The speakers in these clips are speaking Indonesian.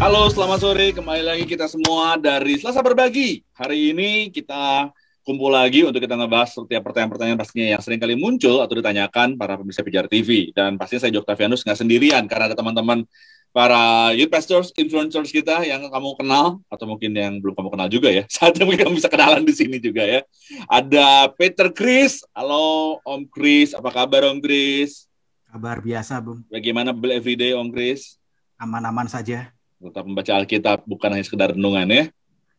Halo, selamat sore. Kembali lagi kita semua dari Selasa Berbagi. Hari ini kita kumpul lagi untuk kita ngebahas setiap pertanyaan-pertanyaan pastinya yang sering kali muncul atau ditanyakan para pemirsa Pijar TV. Dan pastinya saya Joktavianus nggak sendirian, karena ada teman-teman para youth pastors, influencers kita yang kamu kenal, atau mungkin yang belum kamu kenal juga ya. Saatnya mungkin kamu bisa kenalan di sini juga ya. Ada Peter Chris. Halo Om Chris, apa kabar Om Chris? Kabar biasa, Bung. Bagaimana Bible Everyday Om Chris? Aman-aman saja. Tetap membaca Alkitab, bukan hanya sekedar renungan ya.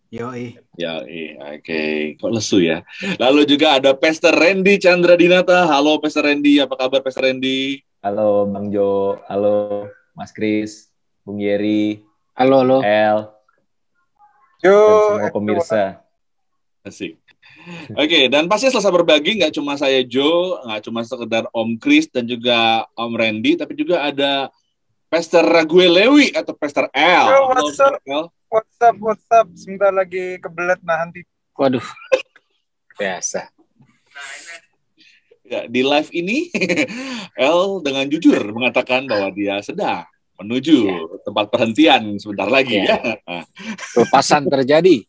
Yoi. Ya, oke. Kok lesu ya? Lalu juga ada Pastor Randy Chandra Dinata. Halo Pastor Randy, apa kabar Pastor Randy? Halo Bang Jo, halo Mas Kris, Bung Yeri, Halo. El, Yo, dan semua pemirsa. Asik. Oke, dan pasti Selasa Berbagi nggak cuma saya Jo, nggak cuma sekedar Om Chris dan juga Om Randy, tapi juga ada Pastor Raguel Lewi atau Pastor El. Yo, what's up? El. What's up? Sebentar lagi kebelet nahan tidur. Waduh, biasa. Ya, di live ini El dengan jujur mengatakan bahwa dia sedang menuju tempat perhentian sebentar lagi ya. Pelepasan terjadi.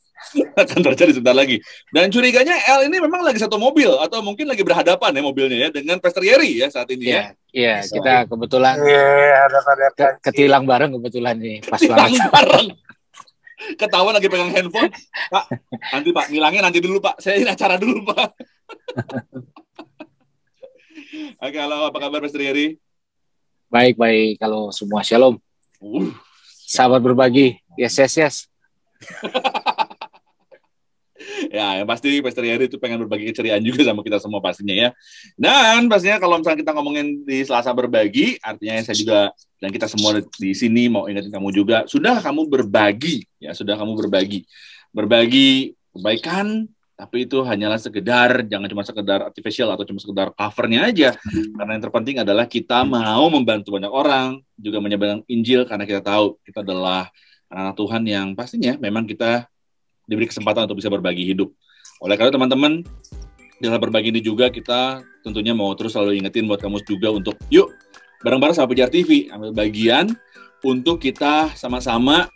Akan terjadi sebentar lagi. Dan curiganya El ini memang lagi satu mobil atau mungkin lagi berhadapan ya mobilnya ya dengan Pastor Yeri ya saat ini ya. Iya, kita kebetulan Ada ketilang bareng kebetulan nih, pas Ketilang banget. bareng. Ketahuan lagi pegang handphone. Pak, nanti Pak, nilangnya nanti dulu Pak. Saya ini acara dulu Pak. Oke, halo, apa kabar Pastor Yeri? Baik, kalau semua shalom. Sahabat berbagi, yes. Ya, yang pasti Pastor Yeri itu pengen berbagi keceriaan juga sama kita semua pastinya ya. Dan pastinya kalau misalnya kita ngomongin di Selasa Berbagi, artinya saya juga dan kita semua di sini mau ingetin kamu juga, sudah kamu berbagi ya, sudah kamu berbagi kebaikan, tapi itu hanyalah sekedar, jangan cuma sekedar artificial atau cuma sekedar covernya aja. Karena yang terpenting adalah kita mau membantu banyak orang, juga menyebarkan Injil, karena kita tahu kita adalah anak Tuhan yang pastinya memang kita diberi kesempatan untuk bisa berbagi hidup. Oleh karena teman-teman, dalam berbagi ini juga kita tentunya mau terus selalu ingetin buat kamu juga untuk yuk bareng-bareng sama Pijar TV, ambil bagian untuk kita sama-sama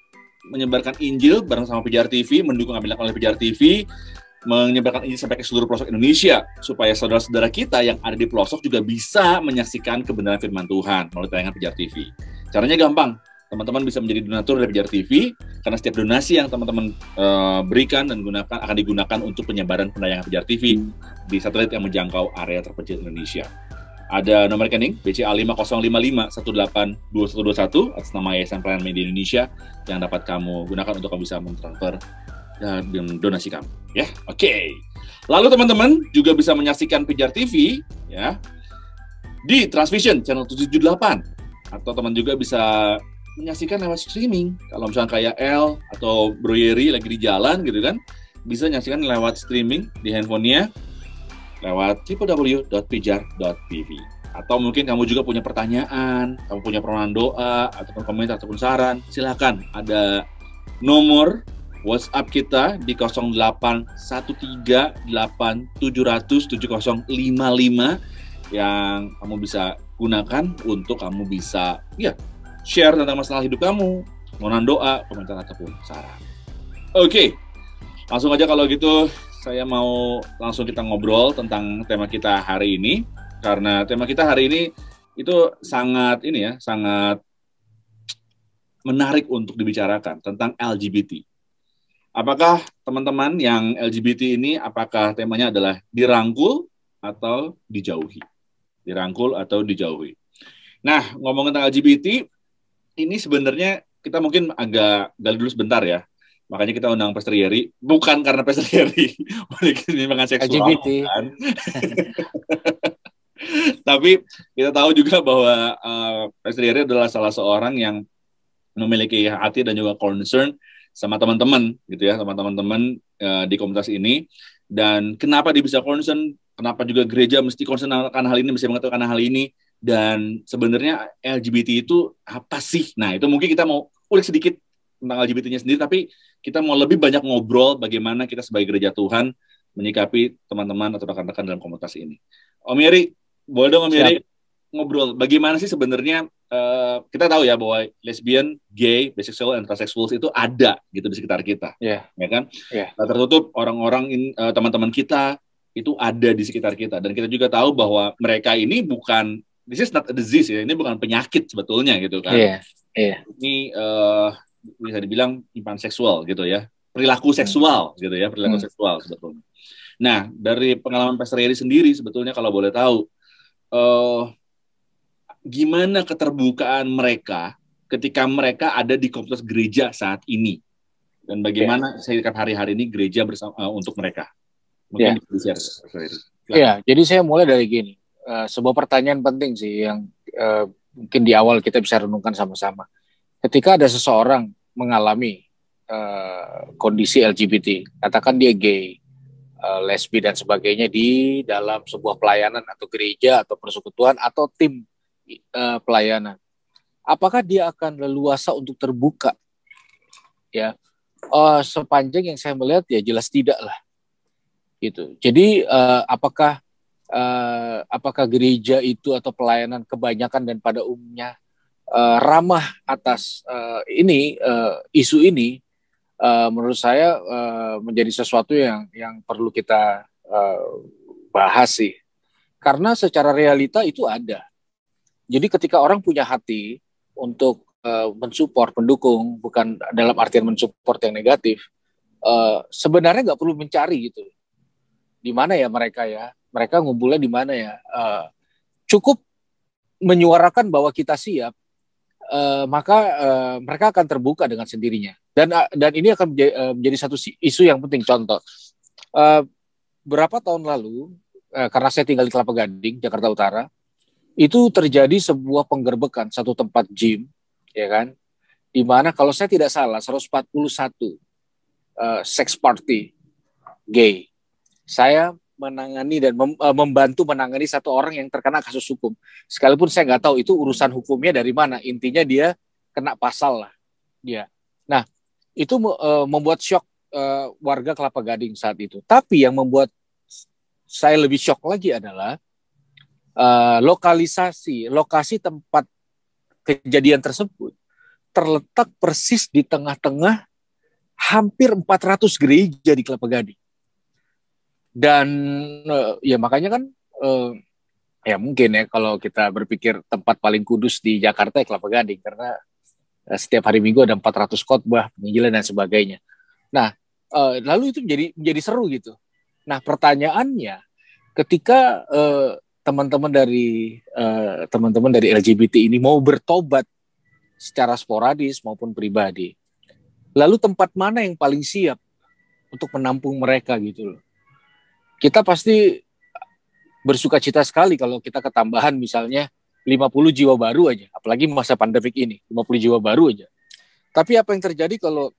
menyebarkan Injil bareng sama Pijar TV, mendukung ambil oleh Pijar TV, menyebarkan Injil sampai ke seluruh pelosok Indonesia, supaya saudara-saudara kita yang ada di pelosok juga bisa menyaksikan kebenaran firman Tuhan melalui tayangan Pijar TV. Caranya gampang. Teman-teman bisa menjadi donatur dari Pijar TV, karena setiap donasi yang teman-teman berikan dan gunakan akan digunakan untuk penyebaran penayangan Pijar TV di satelit yang menjangkau area terpencil Indonesia. Ada nomor rekening BCA 5055182121 atas nama Yayasan Pelayanan Media Indonesia yang dapat kamu gunakan untuk kamu bisa mentransfer dan donasi kamu. Ya, oke. Lalu teman-teman juga bisa menyaksikan Pijar TV ya di Transvision channel 778, atau teman juga bisa menyaksikan lewat streaming. Kalau misalnya kayak El atau Bro Yeri lagi di jalan gitu kan, bisa menyaksikan lewat streaming di handphonenya lewat www.pijar.tv. Atau mungkin kamu juga punya pertanyaan, kamu punya permohonan doa, ataupun komentar, ataupun saran, silakan. Ada nomor WhatsApp kita di 081387007055 yang kamu bisa gunakan untuk kamu bisa share tentang masalah hidup kamu, permohonan doa, komentar, ataupun saran. Oke, langsung aja kalau gitu saya mau langsung kita ngobrol tentang tema kita hari ini. Karena tema kita hari ini itu sangat menarik untuk dibicarakan tentang LGBT. Apakah teman-teman yang LGBT ini, apakah temanya adalah dirangkul atau dijauhi? Dirangkul atau dijauhi. Nah, ngomongin tentang LGBT, ini sebenarnya kita mungkin agak gali dulu sebentar ya. Makanya kita undang Pastor Yeri, bukan karena Pastor Yeri penyimpangan seksual, LGBT. kan? Tapi kita tahu juga bahwa Pastor Yeri adalah salah seorang yang memiliki hati dan juga concern sama teman-teman gitu ya, sama teman-teman di komunitas ini. Dan kenapa dia bisa concern, kenapa juga gereja mesti concern akan hal ini, mesti mengetahui hal ini, dan sebenarnya LGBT itu apa sih? Nah, itu mungkin kita mau ulik sedikit tentang LGBT-nya sendiri, tapi kita mau lebih banyak ngobrol bagaimana kita sebagai gereja Tuhan menyikapi teman-teman atau rekan-rekan dalam komunitas ini. Om Yeri, boleh dong Om Yeri ngobrol, bagaimana sih sebenarnya kita tahu ya bahwa lesbian, gay, bisexual, and transsexual itu ada gitu di sekitar kita, ya kan? Yeah. Tertutup orang-orang teman-teman kita itu ada di sekitar kita, dan kita juga tahu bahwa mereka ini bukan, this is not a disease ya, ini bukan penyakit sebetulnya gitu kan? Ini bisa dibilang penyimpangan seksual gitu ya, perilaku seksual gitu ya, perilaku seksual sebetulnya. Nah, dari pengalaman Pastor Yeri sendiri sebetulnya kalau boleh tahu, gimana keterbukaan mereka ketika mereka ada di komunitas gereja saat ini, dan bagaimana setiap hari-hari ini gereja bersama untuk mereka? Mungkin bisa share. Jadi saya mulai dari gini, sebuah pertanyaan penting sih yang mungkin di awal kita bisa renungkan sama-sama. Ketika ada seseorang mengalami kondisi LGBT, katakan dia gay, lesbi dan sebagainya di dalam sebuah pelayanan atau gereja atau persekutuan atau tim pelayanan, apakah dia akan leluasa untuk terbuka? Ya, sepanjang yang saya melihat ya jelas tidak lah, gitu. Jadi apakah gereja itu atau pelayanan kebanyakan dan pada umumnya ramah atas isu ini? Menurut saya menjadi sesuatu yang perlu kita bahas sih, karena secara realita itu ada. Jadi ketika orang punya hati untuk mensupport, mendukung, bukan dalam artian mensupport yang negatif, sebenarnya nggak perlu mencari gitu. Di mana ya mereka ngumpulnya di mana ya? Cukup menyuarakan bahwa kita siap, maka mereka akan terbuka dengan sendirinya. Dan ini akan menjadi satu isu yang penting. Contoh, berapa tahun lalu, karena saya tinggal di Kelapa Gading, Jakarta Utara, itu terjadi sebuah penggerbekan satu tempat gym, ya kan, di mana kalau saya tidak salah 141 sex party gay. Saya menangani dan membantu menangani satu orang yang terkena kasus hukum. Sekalipun saya nggak tahu itu urusan hukumnya dari mana, intinya dia kena pasal lah dia. Nah, itu membuat shock warga Kelapa Gading saat itu. Tapi yang membuat saya lebih shock lagi adalah lokasi tempat kejadian tersebut terletak persis di tengah-tengah hampir 400 gereja di Kelapa Gading. Dan ya makanya kan ya mungkin ya kalau kita berpikir tempat paling kudus di Jakarta ya Kelapa Gading, karena setiap hari Minggu ada 400 khotbah, penginjilan dan sebagainya. Nah, lalu itu menjadi seru gitu. Nah, pertanyaannya ketika teman-teman dari LGBT ini mau bertobat secara sporadis maupun pribadi, lalu tempat mana yang paling siap untuk menampung mereka gitu loh? Kita pasti bersukacita sekali kalau kita ketambahan misalnya 50 jiwa baru aja, apalagi masa pandemik ini, 50 jiwa baru aja. Tapi apa yang terjadi kalau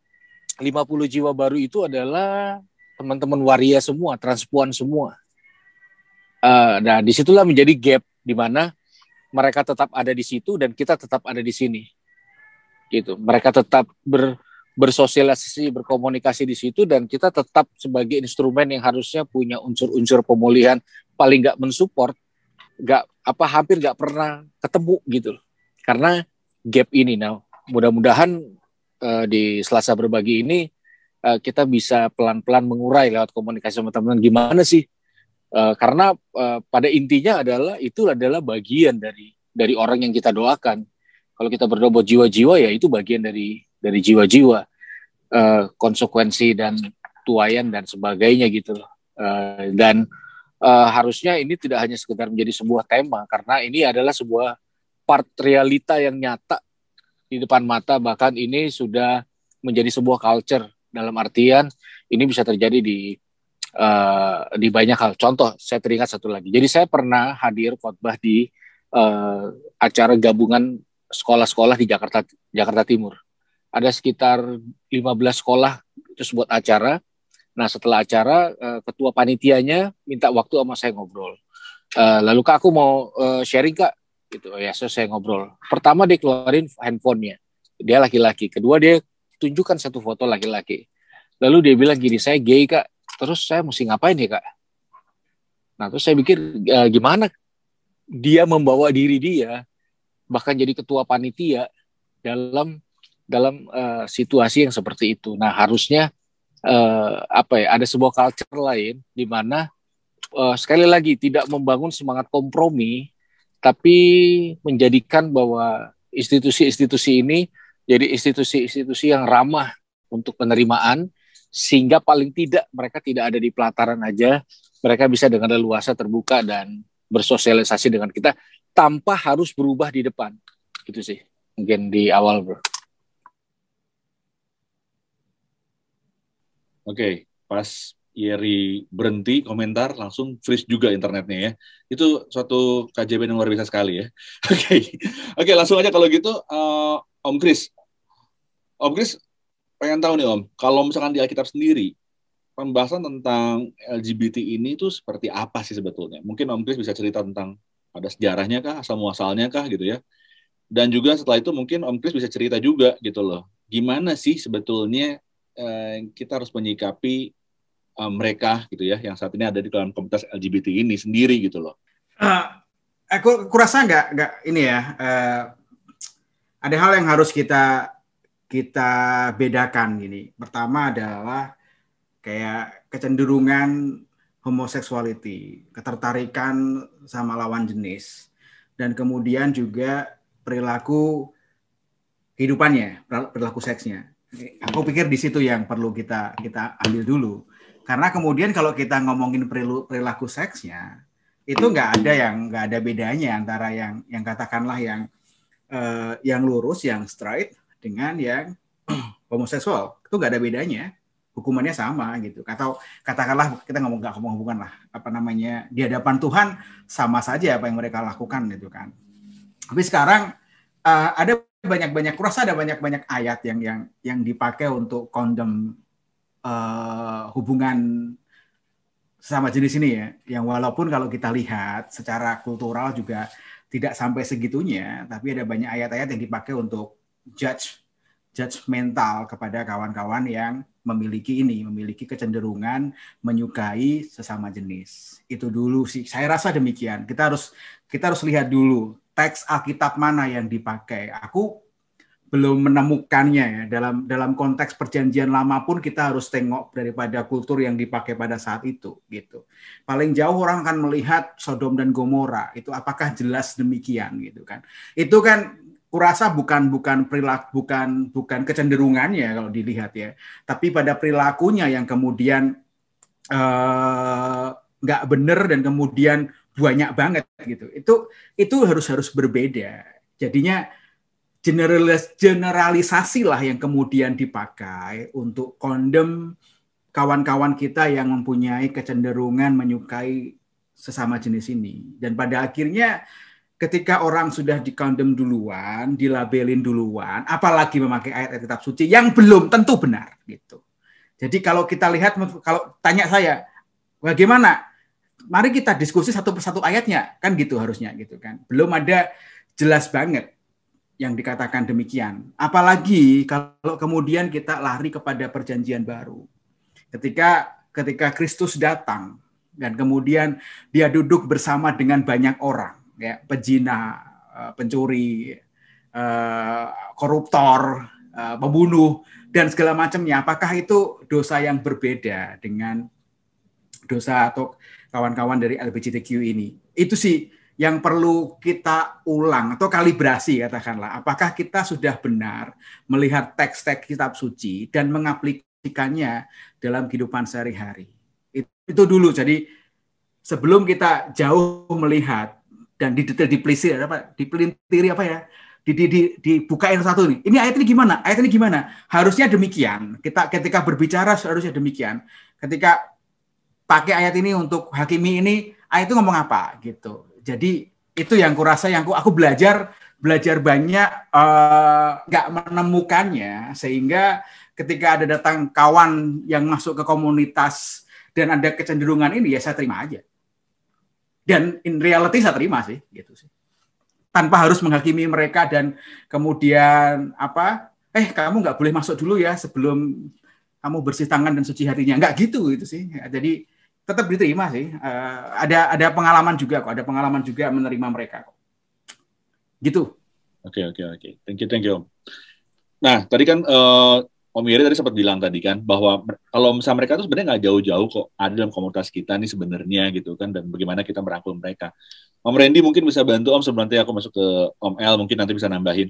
50 jiwa baru itu adalah teman-teman waria semua, transpuan semua? Nah, disitulah menjadi gap di mana mereka tetap ada di situ dan kita tetap ada di sini, gitu. Mereka tetap bersosialisasi, berkomunikasi di situ, dan kita tetap sebagai instrumen yang harusnya punya unsur-unsur pemulihan, paling nggak mensupport, hampir nggak pernah ketemu gitu. Karena gap ini, nah mudah-mudahan di Selasa Berbagi ini kita bisa pelan-pelan mengurai lewat komunikasi sama teman-teman gimana sih. Karena pada intinya itu adalah bagian dari orang yang kita doakan. Kalau kita berdoa buat jiwa-jiwa, ya itu bagian dari jiwa-jiwa, konsekuensi dan tuayan dan sebagainya gitu loh. Dan harusnya ini tidak hanya sekedar menjadi sebuah tema, karena ini adalah sebuah part realita yang nyata di depan mata. Bahkan ini sudah menjadi sebuah culture, dalam artian ini bisa terjadi di banyak hal. Contoh, saya teringat satu lagi. Jadi saya pernah hadir khotbah di acara gabungan sekolah-sekolah di Jakarta Timur. Ada sekitar 15 sekolah terus buat acara. Nah, setelah acara ketua panitianya minta waktu sama saya ngobrol. Lalu Kak, aku mau sharing Kak, gitu. Ya, saya ngobrol. Pertama dia keluarin handphonenya. Dia laki-laki. Kedua dia tunjukkan satu foto laki-laki. Lalu dia bilang gini, saya gay Kak. Terus saya mesti ngapain ya Kak? Nah, terus saya pikir gimana dia membawa diri dia bahkan jadi ketua panitia dalam situasi yang seperti itu. Nah, harusnya ada sebuah culture lain di mana sekali lagi tidak membangun semangat kompromi, tapi menjadikan bahwa institusi-institusi ini jadi institusi-institusi yang ramah untuk penerimaan, sehingga paling tidak mereka tidak ada di pelataran aja, mereka bisa dengan leluasa terbuka dan bersosialisasi dengan kita tanpa harus berubah di depan. Gitu sih, mungkin di awal, bro. Oke, pas Yeri berhenti komentar, langsung freeze juga internetnya ya. Itu suatu keajaiban yang luar biasa sekali ya. Oke, langsung aja kalau gitu, Om Kris. Om Kris, pengen tahu nih Om, kalau misalkan di Alkitab sendiri, pembahasan tentang LGBT ini tuh seperti apa sih sebetulnya? Mungkin Om Kris bisa cerita tentang ada sejarahnya kah, asal-muasalnya kah gitu ya. Dan juga setelah itu mungkin Om Kris bisa cerita juga gitu loh. Gimana sih sebetulnya kita harus menyikapi mereka gitu ya, yang saat ini ada di dalam komunitas LGBT ini sendiri gitu loh. Aku rasa nggak ini ya. Ada hal yang harus kita bedakan gini. Pertama adalah kayak kecenderungan homoseksuality, ketertarikan sama lawan jenis, dan kemudian juga perilaku kehidupannya, perilaku seksnya. Aku pikir di situ yang perlu kita ambil dulu. Karena kemudian kalau kita ngomongin perilaku seksnya, itu nggak ada bedanya antara yang katakanlah yang lurus, yang straight dengan yang homoseksual. Itu nggak ada bedanya. Hukumannya sama gitu. Atau katakanlah kita nggak ngomong hubungan lah, di hadapan Tuhan sama saja apa yang mereka lakukan gitu kan. Tapi sekarang ada banyak ayat yang dipakai untuk condemn hubungan sesama jenis ini ya, yang walaupun kalau kita lihat secara kultural juga tidak sampai segitunya, tapi ada banyak ayat-ayat yang dipakai untuk judgmental kepada kawan-kawan yang memiliki kecenderungan menyukai sesama jenis. Itu dulu sih, saya rasa demikian. Kita harus lihat dulu teks Alkitab mana yang dipakai. Aku belum menemukannya ya, dalam konteks perjanjian lama pun kita harus tengok daripada kultur yang dipakai pada saat itu gitu. Paling jauh orang akan melihat Sodom dan Gomora, itu apakah jelas demikian gitu kan. Itu kan kurasa bukan perilaku, bukan kecenderungannya kalau dilihat ya, tapi pada perilakunya yang kemudian nggak benar dan kemudian banyak banget gitu. Itu harus berbeda. Jadinya generalisasi lah yang kemudian dipakai untuk condemn kawan-kawan kita yang mempunyai kecenderungan menyukai sesama jenis ini. Dan pada akhirnya ketika orang sudah di-condemn duluan, dilabelin duluan, apalagi memakai ayat-ayat kitab suci yang belum tentu benar gitu. Jadi kalau kita lihat, kalau tanya saya, bagaimana? Mari kita diskusi satu persatu ayatnya, kan gitu harusnya gitu kan. Belum ada jelas banget yang dikatakan demikian. Apalagi kalau kemudian kita lari kepada perjanjian baru. Ketika Kristus datang dan kemudian dia duduk bersama dengan banyak orang, ya, pezina, pencuri, koruptor, pembunuh dan segala macamnya. Apakah itu dosa yang berbeda dengan dosa atau kawan-kawan dari LGBTQ ini? Itu sih yang perlu kita ulang atau kalibrasi katakanlah. Apakah kita sudah benar melihat teks-teks kitab suci dan mengaplikasikannya dalam kehidupan sehari-hari. Itu dulu. Jadi sebelum kita jauh melihat dan dipelintiri dibukain satu nih. Ini ayat ini gimana? Ayat ini gimana? Harusnya demikian. Ketika berbicara harusnya demikian. Ketika pakai ayat ini untuk hakimi ini, ayat itu ngomong apa gitu. Jadi itu yang kurasa yang aku belajar banyak nggak menemukannya, sehingga ketika ada datang kawan yang masuk ke komunitas dan ada kecenderungan ini, ya saya terima aja. Dan in reality saya terima sih, gitu sih. Tanpa harus menghakimi mereka dan kemudian kamu nggak boleh masuk dulu ya sebelum kamu bersih tangan dan suci hatinya, nggak gitu sih. Jadi tetap diterima sih. Ada pengalaman juga kok, ada pengalaman juga menerima mereka kok. Gitu. Oke. Thank you, Om. Nah, tadi kan Om Yeri tadi sempat bilang tadi kan bahwa kalau misalnya mereka tuh sebenarnya nggak jauh-jauh kok ada dalam komunitas kita nih sebenarnya gitu kan, dan bagaimana kita merangkul mereka. Om Randy mungkin bisa bantu Om sebelum nanti aku masuk ke Om El, mungkin nanti bisa nambahin.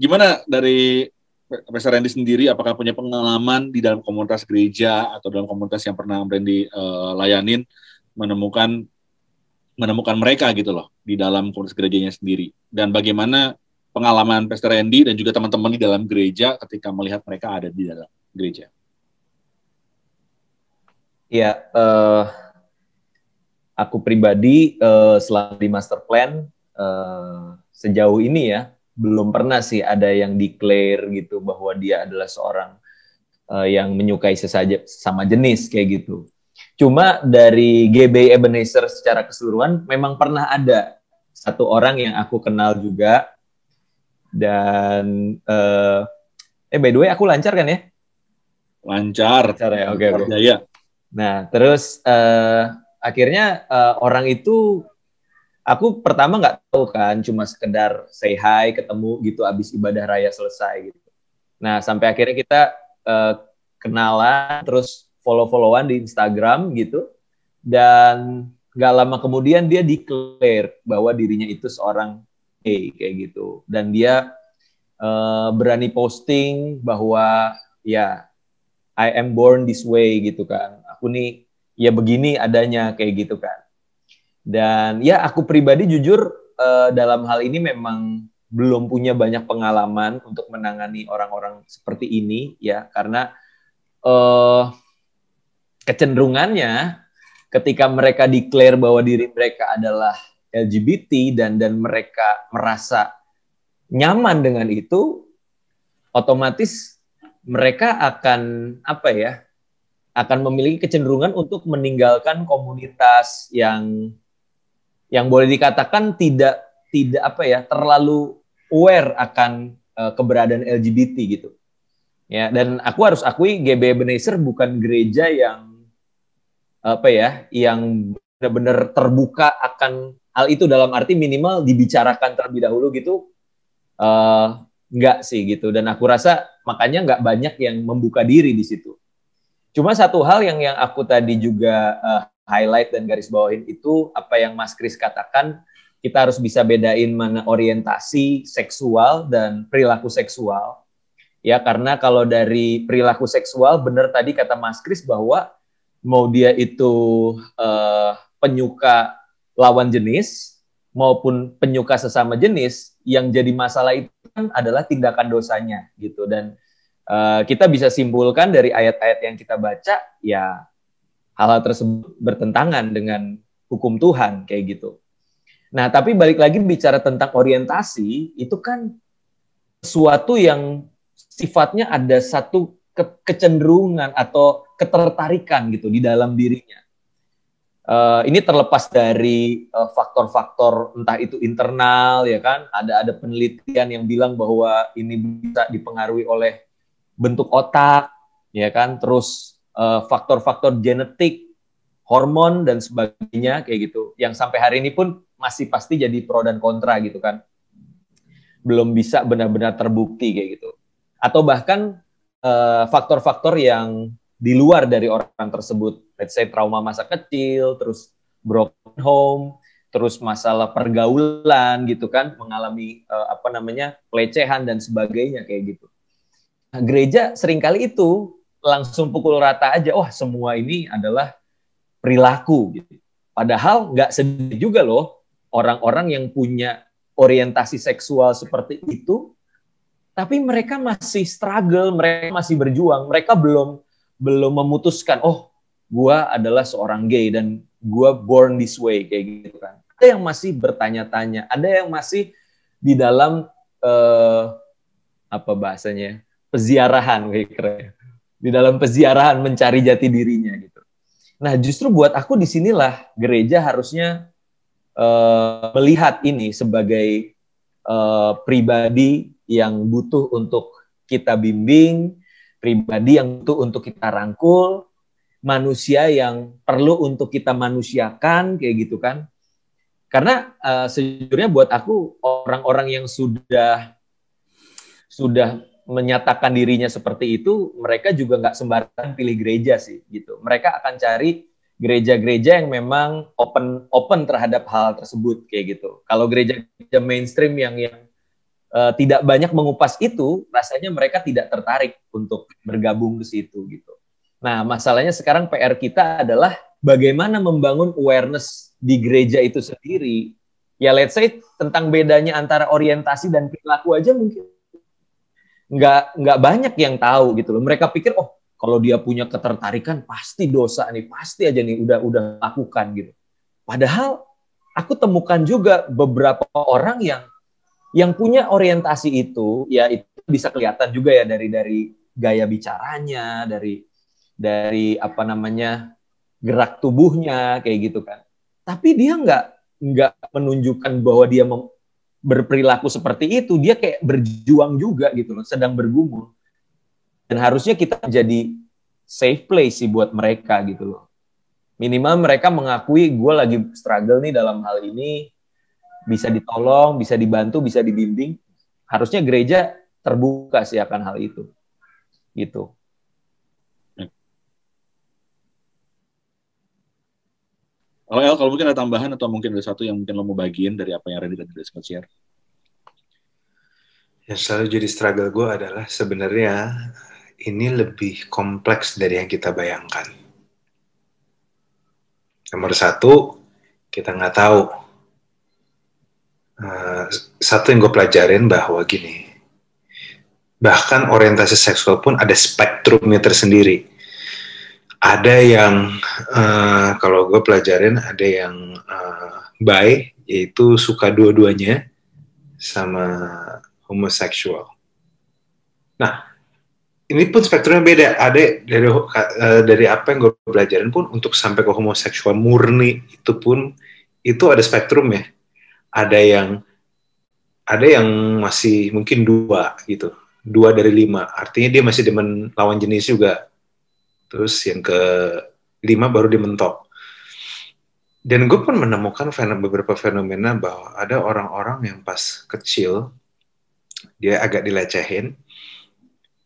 Gimana dari Pastor Randy sendiri, apakah punya pengalaman di dalam komunitas gereja atau dalam komunitas yang pernah Om Randy layanin, menemukan mereka gitu loh di dalam komunitas gerejanya sendiri, dan bagaimana pengalaman Pastor Randy dan juga teman-teman di dalam gereja ketika melihat mereka ada di dalam gereja? Ya, aku pribadi selama di master plan sejauh ini ya belum pernah sih ada yang declare gitu bahwa dia adalah seorang yang menyukai sesama jenis kayak gitu. Cuma dari GB Ebenezer secara keseluruhan memang pernah ada satu orang yang aku kenal juga. Dan by the way aku lancar kan ya? Lancar ya, oke. Ya. Nah terus akhirnya orang itu aku pertama nggak tahu kan, cuma sekedar say hi, ketemu gitu abis ibadah raya selesai gitu. Nah sampai akhirnya kita kenalan, terus follow-followan di Instagram gitu, dan nggak lama kemudian dia declare bahwa dirinya itu seorang kayak gitu, dan dia berani posting bahwa ya I am born this way gitu kan, aku nih ya begini adanya kayak gitu kan. Dan ya aku pribadi jujur dalam hal ini memang belum punya banyak pengalaman untuk menangani orang-orang seperti ini ya, karena kecenderungannya ketika mereka declare bahwa diri mereka adalah LGBT dan mereka merasa nyaman dengan itu, otomatis mereka akan akan memiliki kecenderungan untuk meninggalkan komunitas yang boleh dikatakan tidak terlalu aware akan keberadaan LGBT gitu. Ya, dan aku harus akui GB Ebenezer bukan gereja yang yang benar-benar terbuka akan hal itu, dalam arti minimal dibicarakan terlebih dahulu gitu. Enggak sih gitu, dan aku rasa makanya enggak banyak yang membuka diri di situ. Cuma satu hal yang aku tadi juga highlight dan garis bawahin itu apa yang Mas Kris katakan, kita harus bisa bedain mana orientasi seksual dan perilaku seksual. Ya, karena kalau dari perilaku seksual, benar tadi kata Mas Kris bahwa mau dia itu penyuka lawan jenis maupun penyuka sesama jenis, yang jadi masalah itu kan adalah tindakan dosanya gitu. Dan kita bisa simpulkan dari ayat-ayat yang kita baca, ya hal-hal tersebut bertentangan dengan hukum Tuhan kayak gitu. Nah, tapi balik lagi bicara tentang orientasi, itu kan sesuatu yang sifatnya ada satu kecenderungan atau ketertarikan gitu di dalam dirinya. Ini terlepas dari faktor-faktor entah itu internal ya kan, ada penelitian yang bilang bahwa ini bisa dipengaruhi oleh bentuk otak ya kan, terus faktor-faktor genetik, hormon dan sebagainya kayak gitu, yang sampai hari ini pun masih pasti jadi pro dan kontra gitu kan, belum bisa benar-benar terbukti kayak gitu. Atau bahkan faktor-faktor yang di luar dari orang tersebut, let's say trauma masa kecil, terus broken home, terus masalah pergaulan gitu kan, mengalami pelecehan dan sebagainya kayak gitu. Nah, gereja seringkali itu langsung pukul rata aja, wah semua ini adalah perilaku gitu. Padahal nggak sedih juga loh orang-orang yang punya orientasi seksual seperti itu, tapi mereka masih struggle, mereka masih berjuang, mereka belum memutuskan, oh, gua adalah seorang gay dan gua born this way kayak gitu kan. Ada yang masih bertanya-tanya, ada yang masih di dalam peziarahan kayak keren. Di dalam peziarahan mencari jati dirinya gitu. Nah, justru buat aku disinilah gereja harusnya melihat ini sebagai pribadi yang butuh untuk kita bimbing, pribadi yang butuh untuk kita rangkul, manusia yang perlu untuk kita manusiakan kayak gitu kan. Karena sejujurnya buat aku orang-orang yang sudah menyatakan dirinya seperti itu, mereka juga nggak sembarangan pilih gereja sih gitu. Mereka akan cari gereja-gereja yang memang open terhadap hal tersebut kayak gitu. Kalau gereja-gereja mainstream yang tidak banyak mengupas itu, rasanya mereka tidak tertarik untuk bergabung ke situ gitu. Nah, masalahnya sekarang PR kita adalah bagaimana membangun awareness di gereja itu sendiri. Ya let's say tentang bedanya antara orientasi dan perilaku aja mungkin nggak banyak yang tahu gitu loh. Mereka pikir kalau dia punya ketertarikan pasti dosa nih, pasti aja nih udah lakukan gitu. Padahal aku temukan juga beberapa orang yang punya orientasi itu, ya itu bisa kelihatan juga ya dari gaya bicaranya, dari apa namanya gerak tubuhnya kayak gitu kan. Tapi dia nggak menunjukkan bahwa dia berperilaku seperti itu, dia kayak berjuang juga gitu loh, sedang bergumul. Dan harusnya kita jadi safe place sih buat mereka gitu loh. Minimal mereka mengakui gue lagi struggle nih dalam hal ini, bisa ditolong, bisa dibantu, bisa dibimbing. Harusnya gereja terbuka sih akan hal itu. Gitu. Kalau mungkin ada tambahan atau mungkin ada satu yang mungkin lo mau bagiin dari apa yang Randy tadi udah share. Yang selalu jadi struggle gue adalah sebenarnya ini lebih kompleks dari yang kita bayangkan. Nomor satu, kita nggak tahu. Satu yang gue pelajarin bahwa gini, bahkan orientasi seksual pun ada spektrumnya tersendiri. Ada yang, kalau gue pelajarin, ada yang bi, yaitu suka dua-duanya, sama homoseksual. Nah, ini pun spektrumnya beda. Ada dari apa yang gue pelajarin pun untuk sampai ke homoseksual murni itu ada spektrumnya. Ada yang masih mungkin 2 gitu, 2 dari 5. Artinya dia masih demen lawan jenis juga. Terus yang ke-5 baru dimentok. Dan gue pun menemukan beberapa fenomena bahwa ada orang-orang yang pas kecil dia agak dilecehin,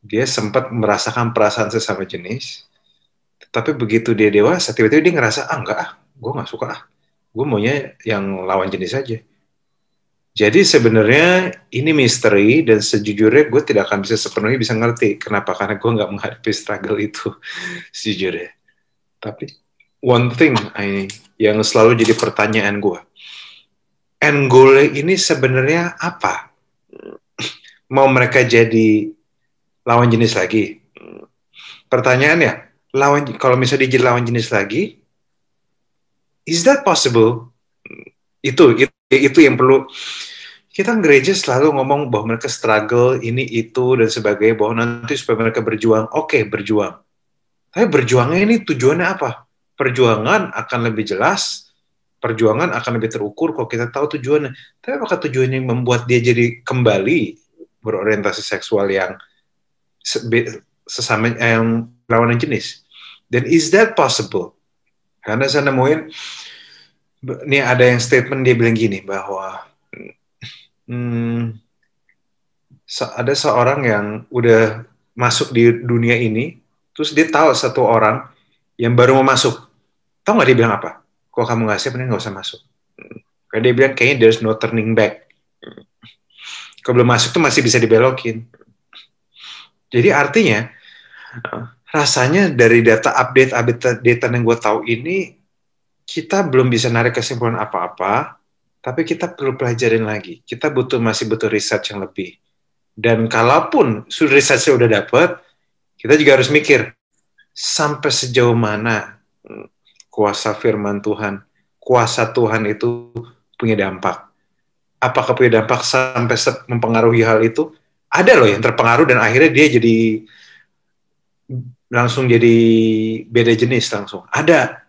dia sempat merasakan perasaan sesama jenis, tapi begitu dia dewasa, tiba-tiba dia ngerasa, gue nggak suka, gue maunya yang lawan jenis aja. Jadi sebenarnya ini misteri, dan sejujurnya gue tidak akan bisa sepenuhnya bisa ngerti. Kenapa? Karena gue nggak menghadapi struggle itu, sejujurnya. Tapi one thing yang selalu jadi pertanyaan gue, end goal ini sebenarnya apa? Mau mereka jadi lawan jenis lagi? Pertanyaannya, kalau misalnya dia jadi lawan jenis lagi, is that possible? Itu yang perlu. Kita gereja selalu ngomong bahwa mereka struggle ini itu dan sebagainya, bahwa nanti supaya mereka berjuang. Oke, berjuang. Tapi berjuangnya ini tujuannya apa? Perjuangan akan lebih jelas, perjuangan akan lebih terukur kalau kita tahu tujuannya. Tapi apakah tujuannya membuat dia jadi kembali berorientasi seksual yang sesama yang lawan jenis? Dan is that possible? Karena saya nemuin, ini ada yang statement dia bilang gini, bahwa ada seorang yang udah masuk di dunia ini, terus dia tahu satu orang yang baru mau masuk. Tahu nggak dia bilang apa? Kalau kamu nggak siap, ini nggak usah masuk. Karena dia bilang kayaknya there's no turning back. Kalau belum masuk tuh masih bisa dibelokin. Jadi artinya, rasanya dari update yang gue tahu ini, kita belum bisa narik kesimpulan apa-apa, tapi kita perlu pelajarin lagi. Kita masih butuh research yang lebih. Dan kalaupun research-nya udah dapet, kita juga harus mikir, sampai sejauh mana kuasa firman Tuhan, kuasa Tuhan itu punya dampak. Apakah punya dampak sampai mempengaruhi hal itu? Ada loh yang terpengaruh dan akhirnya dia langsung jadi beda jenis langsung. Ada.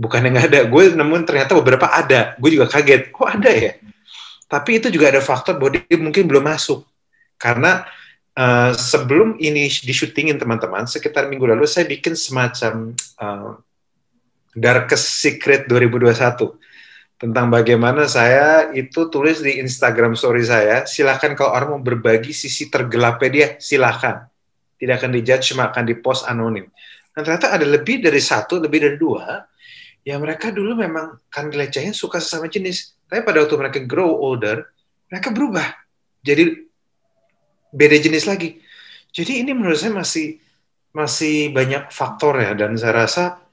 Bukannya nggak ada, gue nemuin ternyata beberapa ada. Gue juga kaget, kok ada ya? Tapi itu juga ada faktor bahwa dia mungkin belum masuk. Karena sebelum ini di-syutingin teman-teman, sekitar minggu lalu saya bikin semacam Darkest Secret 2021. tentang bagaimana saya itu tulis di Instagram story saya, silakan kalau orang mau berbagi sisi tergelapnya dia, silakan. Tidak akan dijudge, cuma akan dipost anonim. Dan ternyata ada lebih dari satu, lebih dari dua, ya mereka dulu memang kan dilecehin suka sesama jenis. Tapi pada waktu mereka grow older, mereka berubah. Jadi beda jenis lagi. Jadi ini menurut saya masih banyak faktor ya. Dan saya rasa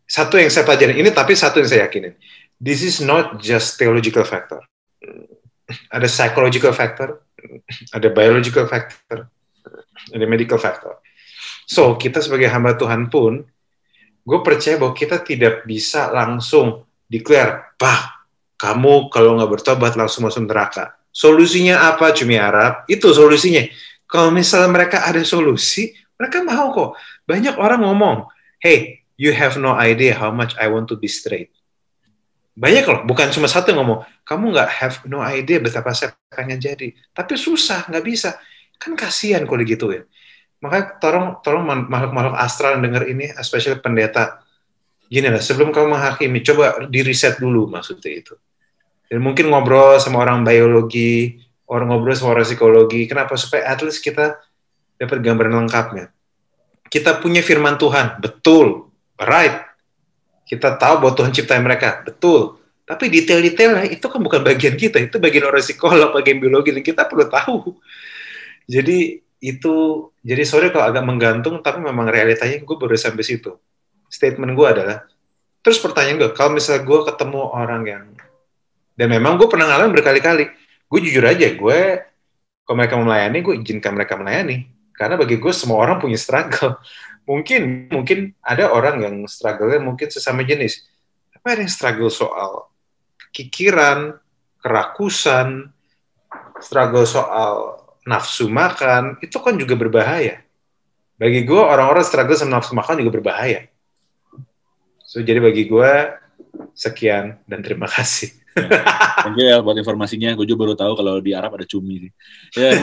satu yang saya pelajari ini, tapi satu yang saya yakinin. This is not just theological factor. Ada psychological factor, ada biological factor, ada medical factor. So, kita sebagai hamba Tuhan pun, gue percaya bahwa kita tidak bisa langsung declare, bah, kamu kalau nggak bertobat langsung masuk neraka. Solusinya apa, Cumi Arab? Itu solusinya. Kalau misalnya mereka ada solusi, mereka mau kok. Banyak orang ngomong, hey, you have no idea how much I want to be straight. Banyak loh, bukan cuma satu yang ngomong, kamu nggak have no idea betapa saya pengen jadi. Tapi susah, nggak bisa. Kan kasihan kalau digituin. Makanya tolong makhluk-makhluk astral yang denger ini, especially pendeta, gini lah, sebelum kamu menghakimi, coba di-reset dulu maksudnya itu. Dan mungkin ngobrol sama orang biologi, ngobrol sama orang psikologi, kenapa? Supaya at least kita dapat gambaran lengkapnya. Kita punya firman Tuhan, betul, right. Kita tahu bahwa Tuhan ciptain mereka, betul. Tapi detail-detailnya itu kan bukan bagian kita, itu bagian orang psikolog, bagian biologi, dan kita perlu tahu. Jadi sorry kalau agak menggantung, tapi memang realitanya gue baru sampai situ. Statement gue adalah, terus pertanyaan gue, kalau misalnya gue ketemu orang yang, dan memang gue pernah ngalamin berkali-kali, gue jujur aja, kalau mereka melayani, gue izinkan mereka melayani. Karena bagi gue semua orang punya struggle. Mungkin ada orang yang struggle-nya mungkin sesama jenis. Tapi ada yang struggle soal kekikiran, kerakusan, struggle soal nafsu makan, itu kan juga berbahaya. Bagi gue, orang-orang struggle sama nafsu makan juga berbahaya. So, jadi bagi gue, sekian dan terima kasih. Thank you ya buat informasinya. Gue juga baru tahu kalau di Arab ada cumi sih. Ya.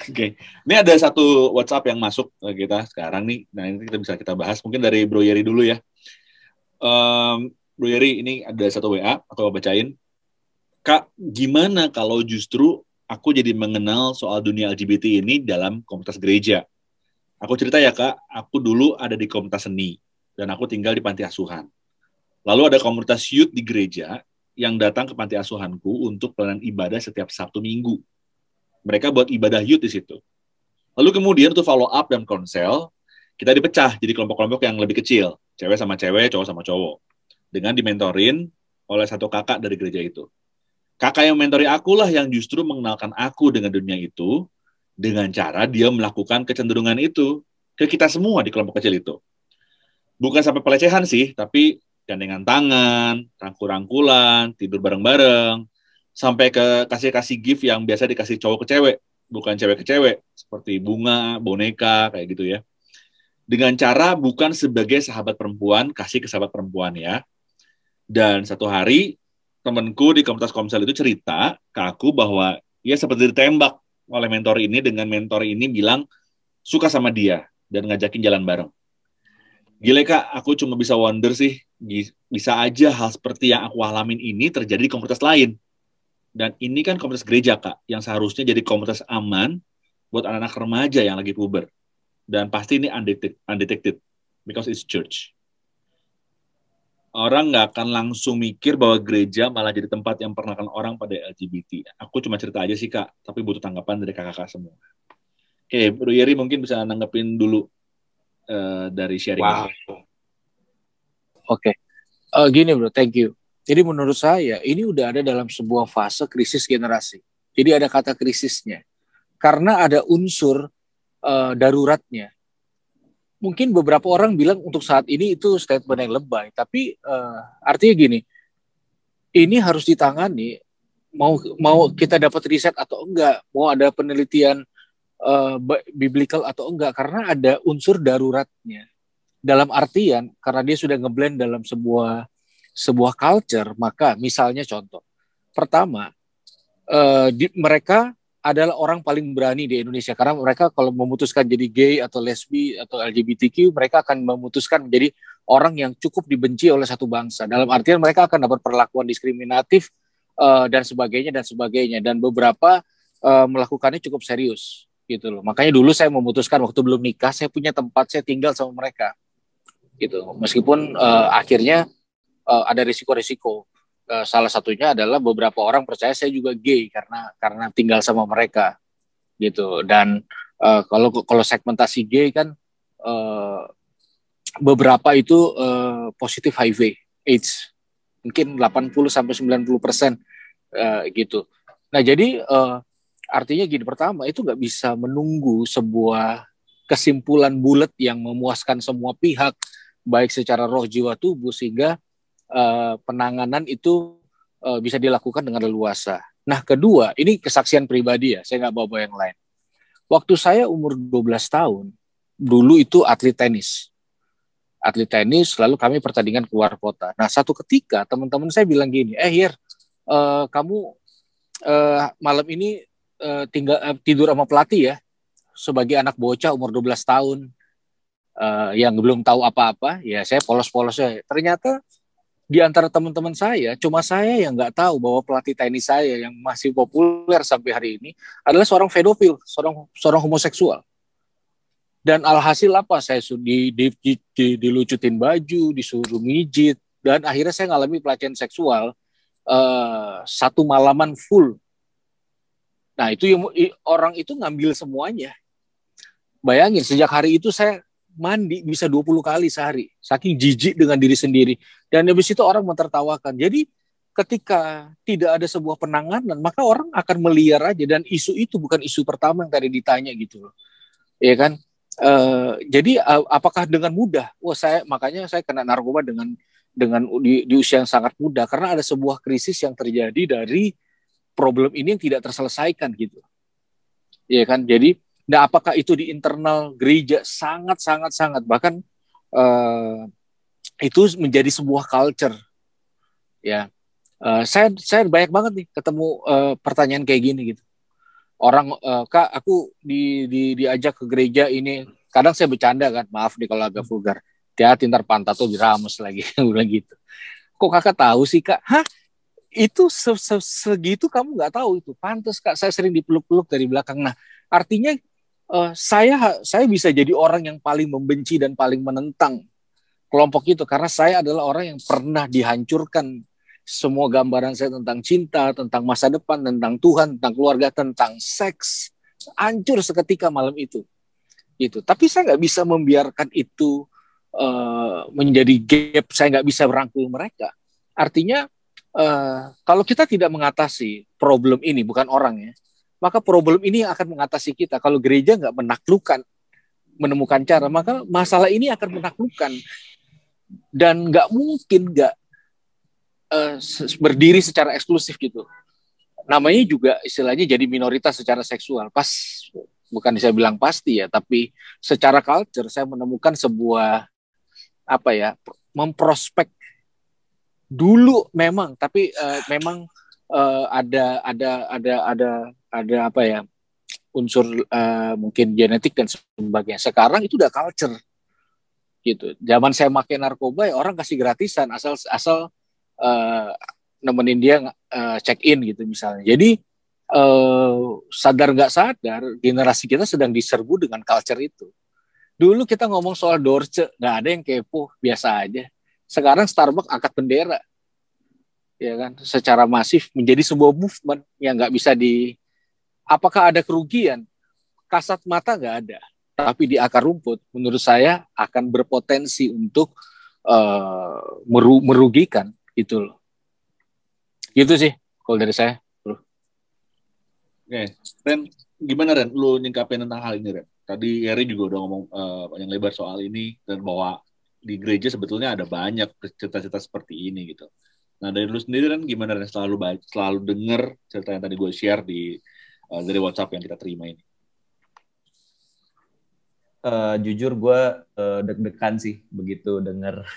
Oke. Ini ada satu WhatsApp yang masuk ke kita sekarang nih. Nah, ini kita bahas. Mungkin dari Bro Yeri dulu ya. Bro Yeri, ini ada satu WA, aku bacain. Kak, gimana kalau justru aku jadi mengenal soal dunia LGBT ini dalam komunitas gereja? Aku cerita ya, Kak. Aku dulu ada di komunitas seni. Dan aku tinggal di panti asuhan. Lalu ada komunitas youth di gereja yang datang ke panti asuhanku untuk pelayanan ibadah setiap Sabtu Minggu. Mereka buat ibadah youth di situ. Lalu kemudian untuk follow up dan konsel, kita dipecah jadi kelompok-kelompok yang lebih kecil. Cewek sama cewek, cowok sama cowok. Dengan dimentorin oleh satu kakak dari gereja itu. Kakak yang mentori aku lah yang justru mengenalkan aku dengan dunia itu, dengan cara dia melakukan kecenderungan itu ke kita semua di kelompok kecil itu. Bukan sampai pelecehan sih, tapi gandengan tangan, rangkul-rangkulan, tidur bareng-bareng, sampai ke kasih-kasih gift yang biasa dikasih cowok ke cewek, bukan cewek ke cewek, seperti bunga, boneka, kayak gitu ya. Dengan cara bukan sebagai sahabat perempuan, kasih ke sahabat perempuan ya. Dan satu hari, temanku di komunitas komsel itu cerita ke aku bahwa ia seperti ditembak oleh mentor ini, dengan mentor ini bilang suka sama dia, dan ngajakin jalan bareng. Gila Kak, aku cuma bisa wonder sih, bisa aja hal seperti yang aku alamin ini terjadi di komunitas lain. Dan ini kan komunitas gereja Kak, yang seharusnya jadi komunitas aman buat anak-anak remaja yang lagi puber. Dan pasti ini undetected, because it's church. Orang nggak akan langsung mikir bahwa gereja malah jadi tempat yang perkenalan orang pada LGBT. Aku cuma cerita aja sih Kak, tapi butuh tanggapan dari kakak-kakak semua. Oke, Bro Yeri mungkin bisa nanggepin dulu dari sharing. Wow. Oke. Gini bro, thank you. Jadi menurut saya ini udah ada dalam sebuah fase krisis generasi. Jadi ada kata krisisnya. Karena ada unsur daruratnya. Mungkin beberapa orang bilang untuk saat ini itu statement yang lebay. Tapi artinya gini, ini harus ditangani. Mau kita dapat riset atau enggak, mau ada penelitian biblical atau enggak, karena ada unsur daruratnya. Dalam artian karena dia sudah ngeblend dalam sebuah culture, maka misalnya contoh pertama, mereka adalah orang paling berani di Indonesia karena mereka kalau memutuskan jadi gay atau lesbi atau LGBTQ, mereka akan memutuskan menjadi orang yang cukup dibenci oleh satu bangsa. Dalam artian mereka akan dapat perlakuan diskriminatif dan sebagainya dan beberapa melakukannya cukup serius gitu loh. Makanya dulu saya memutuskan waktu belum nikah saya punya tempat saya tinggal sama mereka gitu. Meskipun akhirnya ada risiko-risiko. Salah satunya adalah beberapa orang percaya saya juga gay karena tinggal sama mereka gitu. Dan kalau segmentasi gay kan beberapa itu positif HIV AIDS mungkin 80-90% gitu. Nah jadi artinya gini, pertama itu nggak bisa menunggu sebuah kesimpulan bulat yang memuaskan semua pihak baik secara roh jiwa tubuh sehingga penanganan itu bisa dilakukan dengan leluasa. Nah, kedua, ini kesaksian pribadi ya, saya nggak bawa yang lain. Waktu saya umur 12 tahun, dulu itu atlet tenis, lalu kami pertandingan keluar kota. Nah, satu ketika teman-teman saya bilang gini, Hir, kamu malam ini tidur sama pelatih ya, sebagai anak bocah umur 12 tahun, yang belum tahu apa-apa, ya saya polos-polos aja. Ternyata di antara teman-teman saya, cuma saya yang nggak tahu bahwa pelatih tenis saya yang masih populer sampai hari ini adalah seorang pedofil, seorang homoseksual. Dan alhasil apa? Saya dilucutin baju, disuruh mijit, dan akhirnya saya ngalami pelecehan seksual 1 malaman full. Nah itu orang itu ngambil semuanya. Bayangin sejak hari itu saya mandi bisa 20 kali sehari, saking jijik dengan diri sendiri. Dan habis itu orang mentertawakan. Jadi ketika tidak ada sebuah penanganan, maka orang akan meliar aja. Dan isu itu bukan isu pertama yang tadi ditanya gitu loh. Ya kan? Jadi apakah dengan mudah? Makanya saya kena narkoba dengan di usia yang sangat muda. Karena ada sebuah krisis yang terjadi dari problem ini yang tidak terselesaikan gitu. Ya kan? Jadi nah, apakah itu di internal gereja? Sangat bahkan itu menjadi sebuah culture. Ya, saya banyak banget nih ketemu pertanyaan kayak gini gitu. Orang Kak, aku diajak ke gereja ini. Kadang saya bercanda kan, maaf nih kalau agak vulgar. Hati-hati ntar pantat tuh dirames lagi, bilang gitu. Kok kakak tahu sih Kak? Hah? Itu segitu kamu nggak tahu itu? Pantas Kak, saya sering dipeluk-peluk dari belakang. Nah, artinya saya bisa jadi orang yang paling membenci dan paling menentang kelompok itu karena saya adalah orang yang pernah dihancurkan semua gambaran saya tentang cinta, tentang masa depan, tentang Tuhan, tentang keluarga, tentang seks, hancur seketika malam itu. Gitu. Tapi saya nggak bisa membiarkan itu menjadi gap. Saya nggak bisa merangkul mereka. Artinya kalau kita tidak mengatasi problem ini, bukan orang ya, maka problem ini akan mengatasi kita. Kalau gereja nggak menemukan cara, maka masalah ini akan menaklukkan. Dan nggak mungkin nggak berdiri secara eksklusif gitu. Namanya juga istilahnya jadi minoritas secara seksual. Bukan saya bilang pasti ya, tapi secara culture saya menemukan sebuah memprospek dulu memang, tapi memang ada unsur mungkin genetik dan sebagainya. Sekarang itu udah culture gitu. Zaman saya pakai narkoba ya orang kasih gratisan asal nemenin dia check in gitu misalnya. Jadi sadar nggak sadar generasi kita sedang diserbu dengan culture itu. Dulu kita ngomong soal Dorce, nggak ada yang kepo, biasa aja. Sekarang Starbucks angkat bendera, ya kan, secara masif menjadi sebuah movement yang nggak bisa apakah ada kerugian? Kasat mata nggak ada, tapi di akar rumput menurut saya akan berpotensi untuk merugikan gitu loh. Gitu sih kalau dari saya, bro. Oke, Ren, gimana Ren? Lu nyingkapin tentang hal ini Ren? Tadi Eri juga udah ngomong panjang lebar soal ini dan bahwa di gereja sebetulnya ada banyak cerita-cerita seperti ini gitu. Nah dari lu sendiri Ren, gimana Ren selalu dengar cerita yang tadi gue share dari WhatsApp yang kita terima ini? Jujur gue deg-degan sih begitu dengar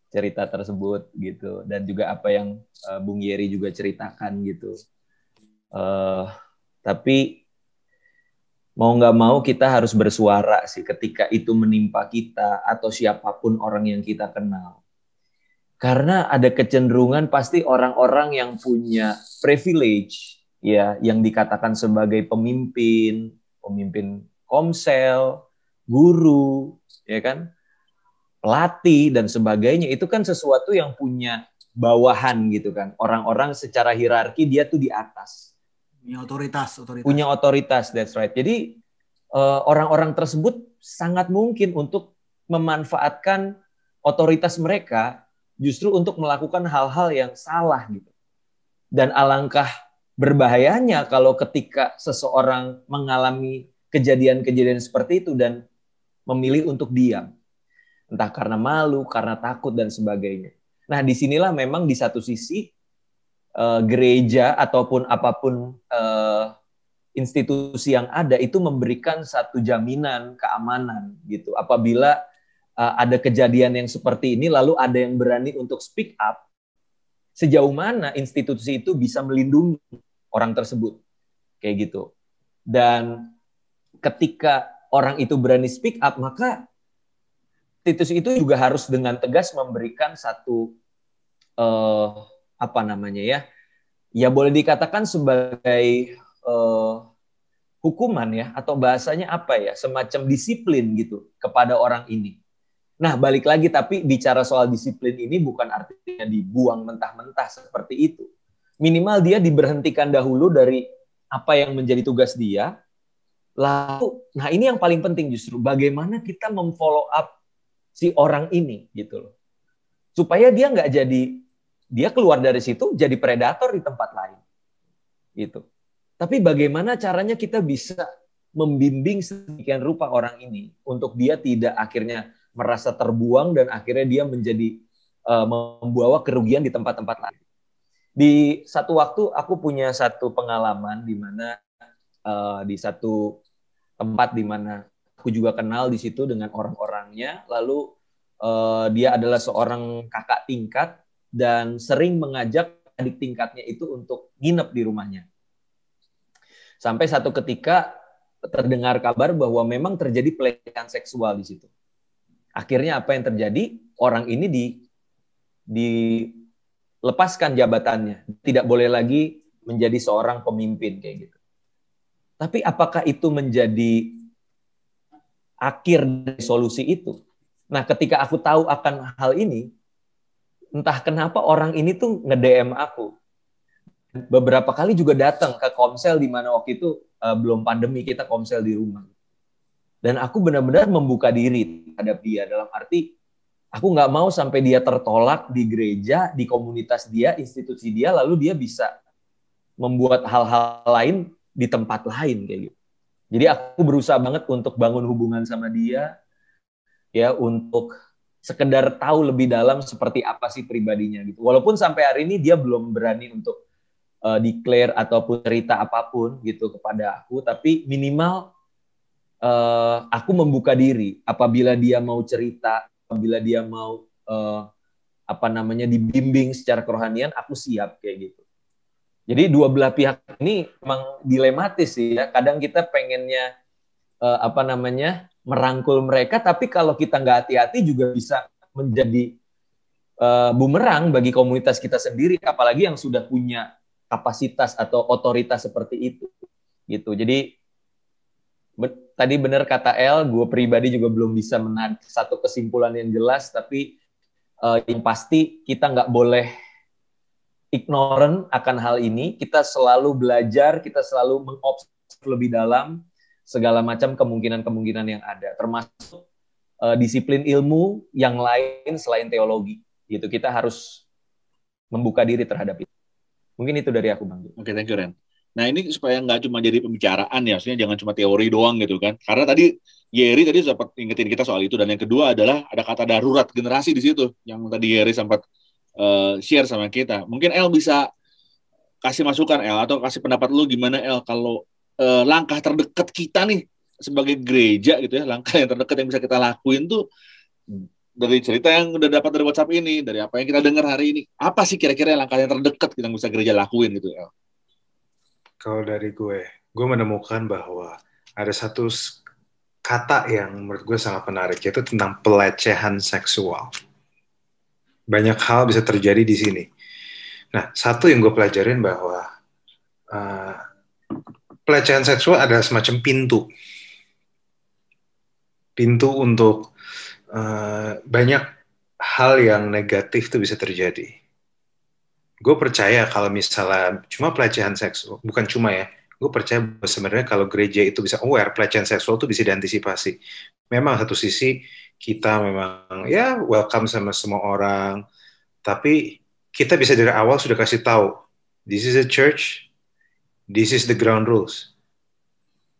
cerita tersebut gitu, dan juga apa yang Bung Yeri juga ceritakan gitu. Tapi mau nggak mau kita harus bersuara sih ketika itu menimpa kita atau siapapun orang yang kita kenal. Karena ada kecenderungan pasti orang-orang yang punya privilege, ya, yang dikatakan sebagai pemimpin komsel, guru, ya kan, pelatih dan sebagainya, itu kan sesuatu yang punya bawahan gitu kan. Orang-orang secara hierarki dia tuh di atas. Punya otoritas, that's right. Jadi orang-orang tersebut sangat mungkin untuk memanfaatkan otoritas mereka justru untuk melakukan hal-hal yang salah gitu. Dan alangkah berbahayanya kalau ketika seseorang mengalami kejadian-kejadian seperti itu dan memilih untuk diam. Entah karena malu, karena takut, dan sebagainya. Nah, disinilah memang di satu sisi gereja ataupun apapun institusi yang ada itu memberikan satu jaminan keamanan gitu. Apabila ada kejadian yang seperti ini, lalu ada yang berani untuk speak up, sejauh mana institusi itu bisa melindungi orang tersebut, kayak gitu. Dan ketika orang itu berani speak up, maka institusi itu juga harus dengan tegas memberikan satu ya boleh dikatakan sebagai hukuman ya, atau bahasanya apa ya, semacam disiplin gitu kepada orang ini. Nah, balik lagi, tapi bicara soal disiplin ini bukan artinya dibuang mentah-mentah seperti itu. Minimal dia diberhentikan dahulu dari apa yang menjadi tugas dia. Lalu, nah ini yang paling penting justru, bagaimana kita memfollow up si orang ini gitu loh. Supaya dia nggak dia keluar dari situ jadi predator di tempat lain. Gitu. Tapi bagaimana caranya kita bisa membimbing sedemikian rupa orang ini untuk dia tidak akhirnya merasa terbuang dan akhirnya dia menjadi membawa kerugian di tempat-tempat lain. Di satu waktu aku punya satu pengalaman di mana di satu tempat di mana aku juga kenal di situ dengan orang-orangnya, lalu dia adalah seorang kakak tingkat dan sering mengajak adik tingkatnya itu untuk nginep di rumahnya. Sampai satu ketika terdengar kabar bahwa memang terjadi pelecehan seksual di situ. Akhirnya apa yang terjadi? Orang ini dilepaskan jabatannya. Tidak boleh lagi menjadi seorang pemimpin kayak gitu. Tapi apakah itu menjadi akhir dari solusi itu? Nah, ketika aku tahu akan hal ini, entah kenapa orang ini tuh nge-DM aku. Beberapa kali juga datang ke komsel di mana waktu itu belum pandemi, kita komsel di rumah. Dan aku benar-benar membuka diri terhadap dia, dalam arti aku nggak mau sampai dia tertolak di gereja, di komunitas dia, institusi dia, lalu dia bisa membuat hal-hal lain di tempat lain kayak gitu. Jadi aku berusaha banget untuk bangun hubungan sama dia, ya, untuk sekedar tahu lebih dalam seperti apa sih pribadinya gitu. Walaupun sampai hari ini dia belum berani untuk declare ataupun cerita apapun gitu kepada aku, tapi minimal aku membuka diri apabila dia mau cerita, apabila dia mau dibimbing secara kerohanian, aku siap kayak gitu. Jadi dua belah pihak ini memang dilematis sih ya. Kadang kita pengennya merangkul mereka, tapi kalau kita nggak hati-hati juga bisa menjadi bumerang bagi komunitas kita sendiri, apalagi yang sudah punya kapasitas atau otoritas seperti itu gitu. Jadi tadi benar kata El, gue pribadi juga belum bisa menarik satu kesimpulan yang jelas, tapi yang pasti kita nggak boleh ignorant akan hal ini. Kita selalu belajar, kita selalu mengobservasi lebih dalam segala macam kemungkinan-kemungkinan yang ada, termasuk disiplin ilmu yang lain selain teologi. Gitu, kita harus membuka diri terhadap itu. Mungkin itu dari aku, Bang. Oke, thank you, Ren. Nah, ini supaya nggak cuma jadi pembicaraan ya, maksudnya jangan cuma teori doang gitu kan. Karena tadi Yeri tadi sempat ingetin kita soal itu, dan yang kedua adalah ada kata darurat generasi di situ yang tadi Yeri sempat share sama kita. Mungkin El bisa kasih masukan, El, atau kasih pendapat lu gimana, El, kalau langkah terdekat kita nih sebagai gereja gitu ya, langkah yang terdekat yang bisa kita lakuin tuh dari cerita yang udah dapat dari WhatsApp ini, dari apa yang kita dengar hari ini, apa sih kira-kira langkah yang terdekat yang bisa gereja lakuin gitu, El? Kalau dari gue menemukan bahwa ada satu kata yang menurut gue sangat menarik, yaitu tentang pelecehan seksual. Banyak hal bisa terjadi di sini. Nah, satu yang gue pelajarin bahwa pelecehan seksual adalah semacam pintu untuk banyak hal yang negatif itu bisa terjadi. Gue percaya kalau misalnya cuma pelecehan seksual, bukan cuma ya, gue percaya bahwa sebenarnya kalau gereja itu bisa aware, pelecehan seksual itu bisa diantisipasi. Memang satu sisi kita memang ya welcome sama semua orang, tapi kita bisa dari awal sudah kasih tahu, this is a church, this is the ground rules.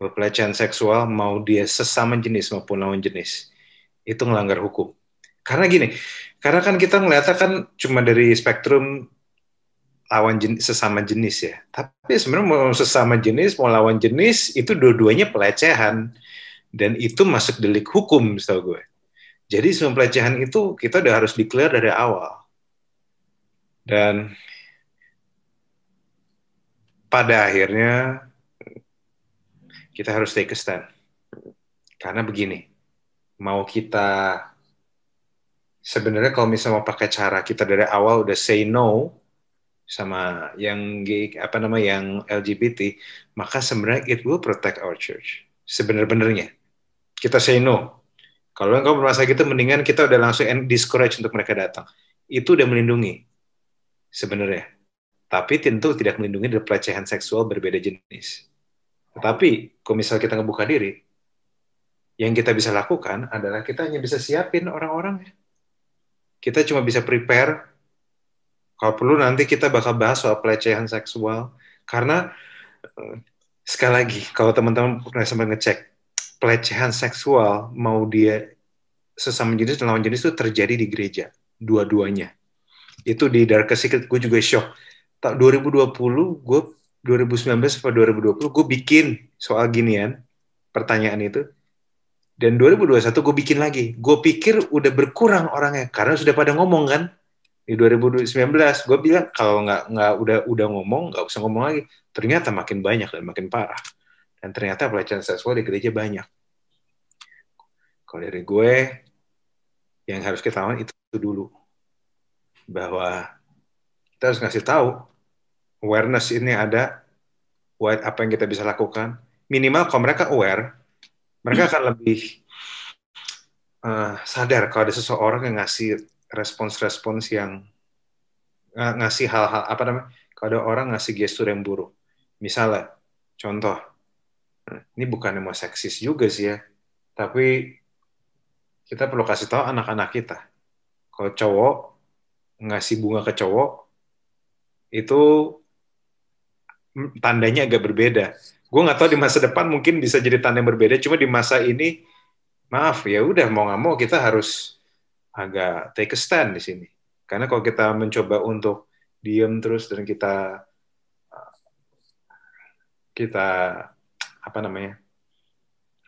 Pelecehan seksual mau dia sesama jenis maupun lawan jenis, itu melanggar hukum. Karena gini, karena kan kita ngeliatnya kan cuma dari spektrum lawan jenis, sesama jenis ya. Tapi sebenarnya mau sesama jenis, mau lawan jenis, itu dua-duanya pelecehan. Dan itu masuk delik hukum, setahu gue. Jadi semua pelecehan itu kita udah harus declare dari awal. Dan pada akhirnya kita harus take a stand. Karena begini, mau kita sebenarnya kalau misalnya mau pakai cara kita dari awal udah say no sama yang yang LGBT, maka sebenarnya it will protect our church. Sebenarnya kita say no. Kalau engkau bermasalah gitu, mendingan kita udah langsung discourage untuk mereka datang. Itu udah melindungi sebenarnya. Tapi tentu tidak melindungi dari pelecehan seksual berbeda jenis. Tetapi kalau misalnya kita ngebuka diri, yang kita bisa lakukan adalah kita hanya bisa siapin orang-orangnya. Kita cuma bisa prepare. Kalau perlu nanti kita bakal bahas soal pelecehan seksual. Karena sekali lagi, kalau teman-teman pernah sempat ngecek, pelecehan seksual mau dia sesama jenis dan lawan jenis itu terjadi di gereja. Dua-duanya. Itu di Dark Secret gue juga shock. 2020, 2019 atau 2020, gue bikin soal ginian, pertanyaan itu. Dan 2021 gue bikin lagi. Gue pikir udah berkurang orangnya. Karena sudah pada ngomong kan. Di 2019 gue bilang kalau nggak udah ngomong nggak usah ngomong lagi. Ternyata makin banyak dan makin parah. Dan ternyata pelecehan seksual di gereja banyak. Kalau dari gue yang harus kita lawan itu dulu, bahwa kita harus ngasih tahu awareness ini ada, apa yang kita bisa lakukan. Minimal kalau mereka aware, mereka akan lebih sadar kalau ada seseorang yang ngasih respons-respons yang ngasih hal-hal kalau ada orang ngasih gestur yang buruk. Misalnya, contoh, ini bukan mau seksis juga sih ya, tapi kita perlu kasih tahu anak-anak kita. Kalau cowok ngasih bunga ke cowok, itu tandanya agak berbeda. Gue nggak tahu di masa depan mungkin bisa jadi tanda yang berbeda, cuma di masa ini, maaf ya udah mau nggak mau kita harus agak take a stand di sini. Karena kalau kita mencoba untuk diam terus dan kita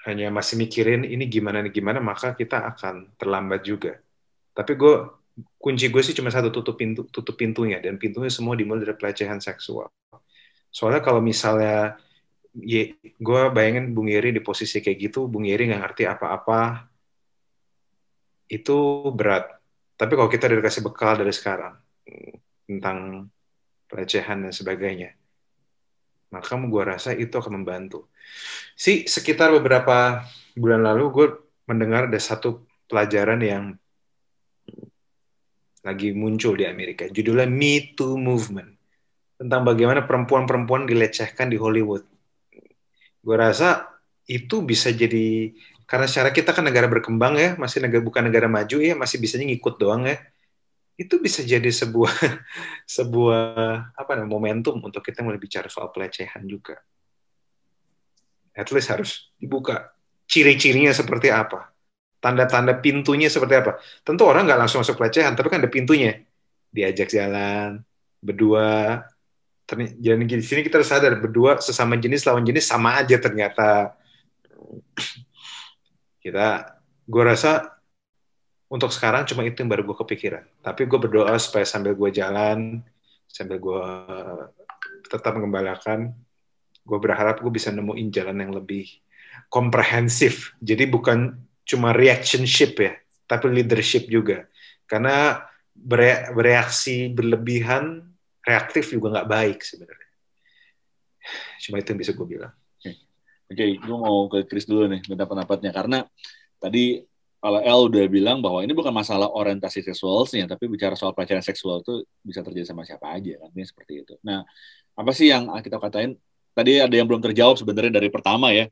hanya masih mikirin ini gimana, maka kita akan terlambat juga. Tapi kunci gue sih cuma satu, tutup pintunya, dan pintunya semua dimulai dari pelecehan seksual. Soalnya kalau misalnya gue bayangin Bung Yeri di posisi kayak gitu, Bung Yeri nggak ngerti apa-apa, itu berat. Tapi kalau kita dikasih bekal dari sekarang tentang pelecehan dan sebagainya, maka gue rasa itu akan membantu. Sekitar beberapa bulan lalu gue mendengar ada satu pelajaran yang lagi muncul di Amerika, judulnya Me Too Movement, tentang bagaimana perempuan-perempuan dilecehkan di Hollywood. Gue rasa itu bisa jadi, karena secara kita kan negara berkembang ya, bukan negara maju ya, masih bisanya ngikut doang ya. Itu bisa jadi sebuah momentum untuk kita mulai bicara soal pelecehan juga. At least harus dibuka. Ciri-cirinya seperti apa? Tanda-tanda pintunya seperti apa? Tentu orang nggak langsung masuk pelecehan, tapi kan ada pintunya. Diajak jalan, berdua. Jadi di sini kita harus sadar, berdua sesama jenis, lawan jenis sama aja ternyata. Gue rasa untuk sekarang cuma itu yang baru gue kepikiran. Tapi gue berdoa supaya sambil gue jalan, sambil gue tetap mengembalakan, Gue berharap gue bisa nemuin jalan yang lebih komprehensif. Jadi bukan cuma reactionship ya, tapi leadership juga. Karena bereaksi berlebihan, reaktif juga nggak baik sebenarnya. Cuma itu yang bisa gue bilang. Oke, gue mau ke Chris dulu nih, minta pendapatnya. Karena tadi kalau El udah bilang bahwa ini bukan masalah orientasi seksualnya, tapi bicara soal pelecehan seksual itu bisa terjadi sama siapa aja, kan? Ini seperti itu. Nah, apa sih yang kita katain? Tadi ada yang belum terjawab sebenarnya dari pertama ya.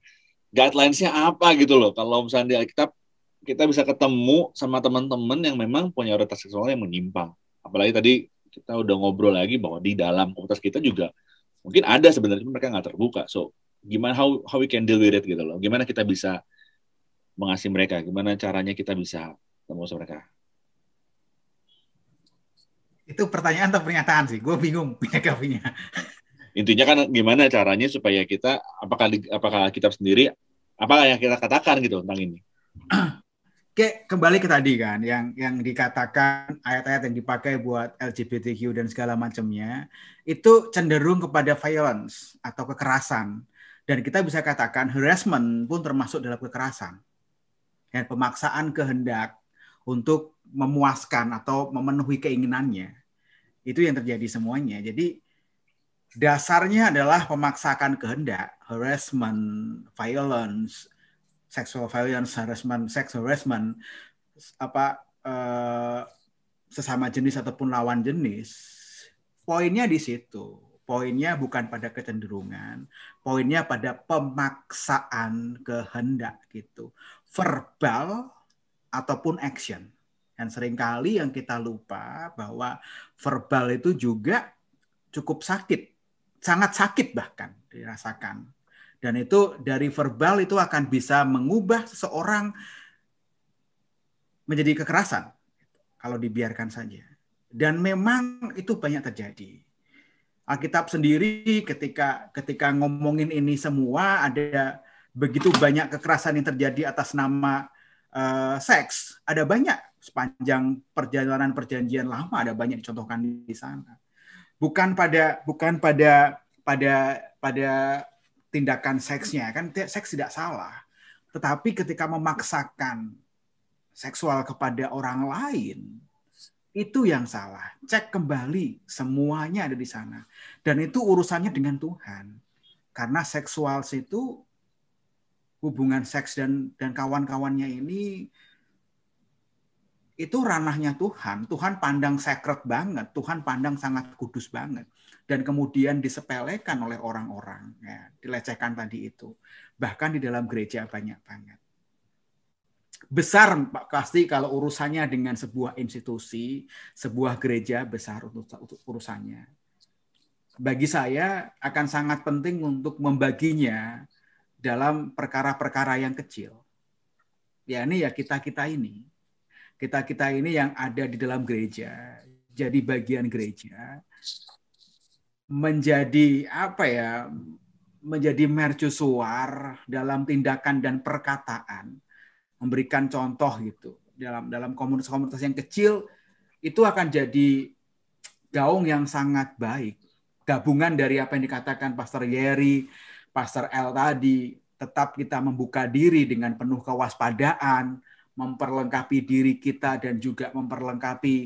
Guidelines-nya apa gitu loh. Kalau misalnya di Alkitab, kita bisa ketemu sama teman-teman yang memang punya orientasi seksual yang menyimpang. Apalagi tadi kita udah ngobrol lagi bahwa di dalam komunitas kita juga mungkin ada sebenarnya mereka nggak terbuka. So, gimana how we can deal with it gitu loh. Gimana kita bisa mengasihi mereka? Gimana caranya kita bisa ketemu sama mereka? Itu pertanyaan atau pernyataan sih? Gue bingung menyikapinya. Intinya kan gimana caranya supaya kita apakah kita sendiri apa yang kita katakan gitu tentang ini. Oke, kembali ke tadi kan yang dikatakan ayat-ayat yang dipakai buat LGBTQ dan segala macamnya itu cenderung kepada violence atau kekerasan, dan kita bisa katakan harassment pun termasuk dalam kekerasan. Ya, pemaksaan kehendak untuk memuaskan atau memenuhi keinginannya. Itu yang terjadi semuanya. Jadi dasarnya adalah pemaksakan kehendak, harassment, violence, sexual violence, harassment, sex harassment, sesama jenis ataupun lawan jenis. Poinnya di situ. Poinnya bukan pada kecenderungan, poinnya pada pemaksaan kehendak gitu. Verbal ataupun action. Dan seringkali yang kita lupa bahwa verbal itu juga cukup sakit, sangat sakit bahkan dirasakan. Dan itu dari verbal itu akan bisa mengubah seseorang menjadi kekerasan kalau dibiarkan saja. Dan memang itu banyak terjadi. Alkitab sendiri ketika ngomongin ini semua, ada begitu banyak kekerasan yang terjadi atas nama seks. Ada banyak sepanjang perjalanan perjanjian lama, ada banyak dicontohkan di sana. Bukan pada tindakan seksnya, kan seks tidak salah, tetapi ketika memaksakan seksual kepada orang lain, itu yang salah. Cek kembali, semuanya ada di sana, dan itu urusannya dengan Tuhan, karena seksual itu hubungan seks dan kawan-kawannya ini itu ranahnya Tuhan. Tuhan pandang sacred banget, Tuhan pandang sangat kudus banget. Dan kemudian disepelekan oleh orang-orang, ya, dilecehkan tadi itu. Bahkan di dalam gereja banyak banget. Besar Pak pasti kalau urusannya dengan sebuah institusi, sebuah gereja besar untuk urusannya. Bagi saya akan sangat penting untuk membaginya dalam perkara-perkara yang kecil. Ya ini ya kita-kita ini. Kita-kita ini yang ada di dalam gereja, jadi bagian gereja, menjadi menjadi mercusuar dalam tindakan dan perkataan, memberikan contoh gitu dalam komunitas-komunitas yang kecil, itu akan jadi gaung yang sangat baik. Gabungan dari apa yang dikatakan Pastor Yeri, Pastor El tadi, tetap kita membuka diri dengan penuh kewaspadaan, memperlengkapi diri kita dan juga memperlengkapi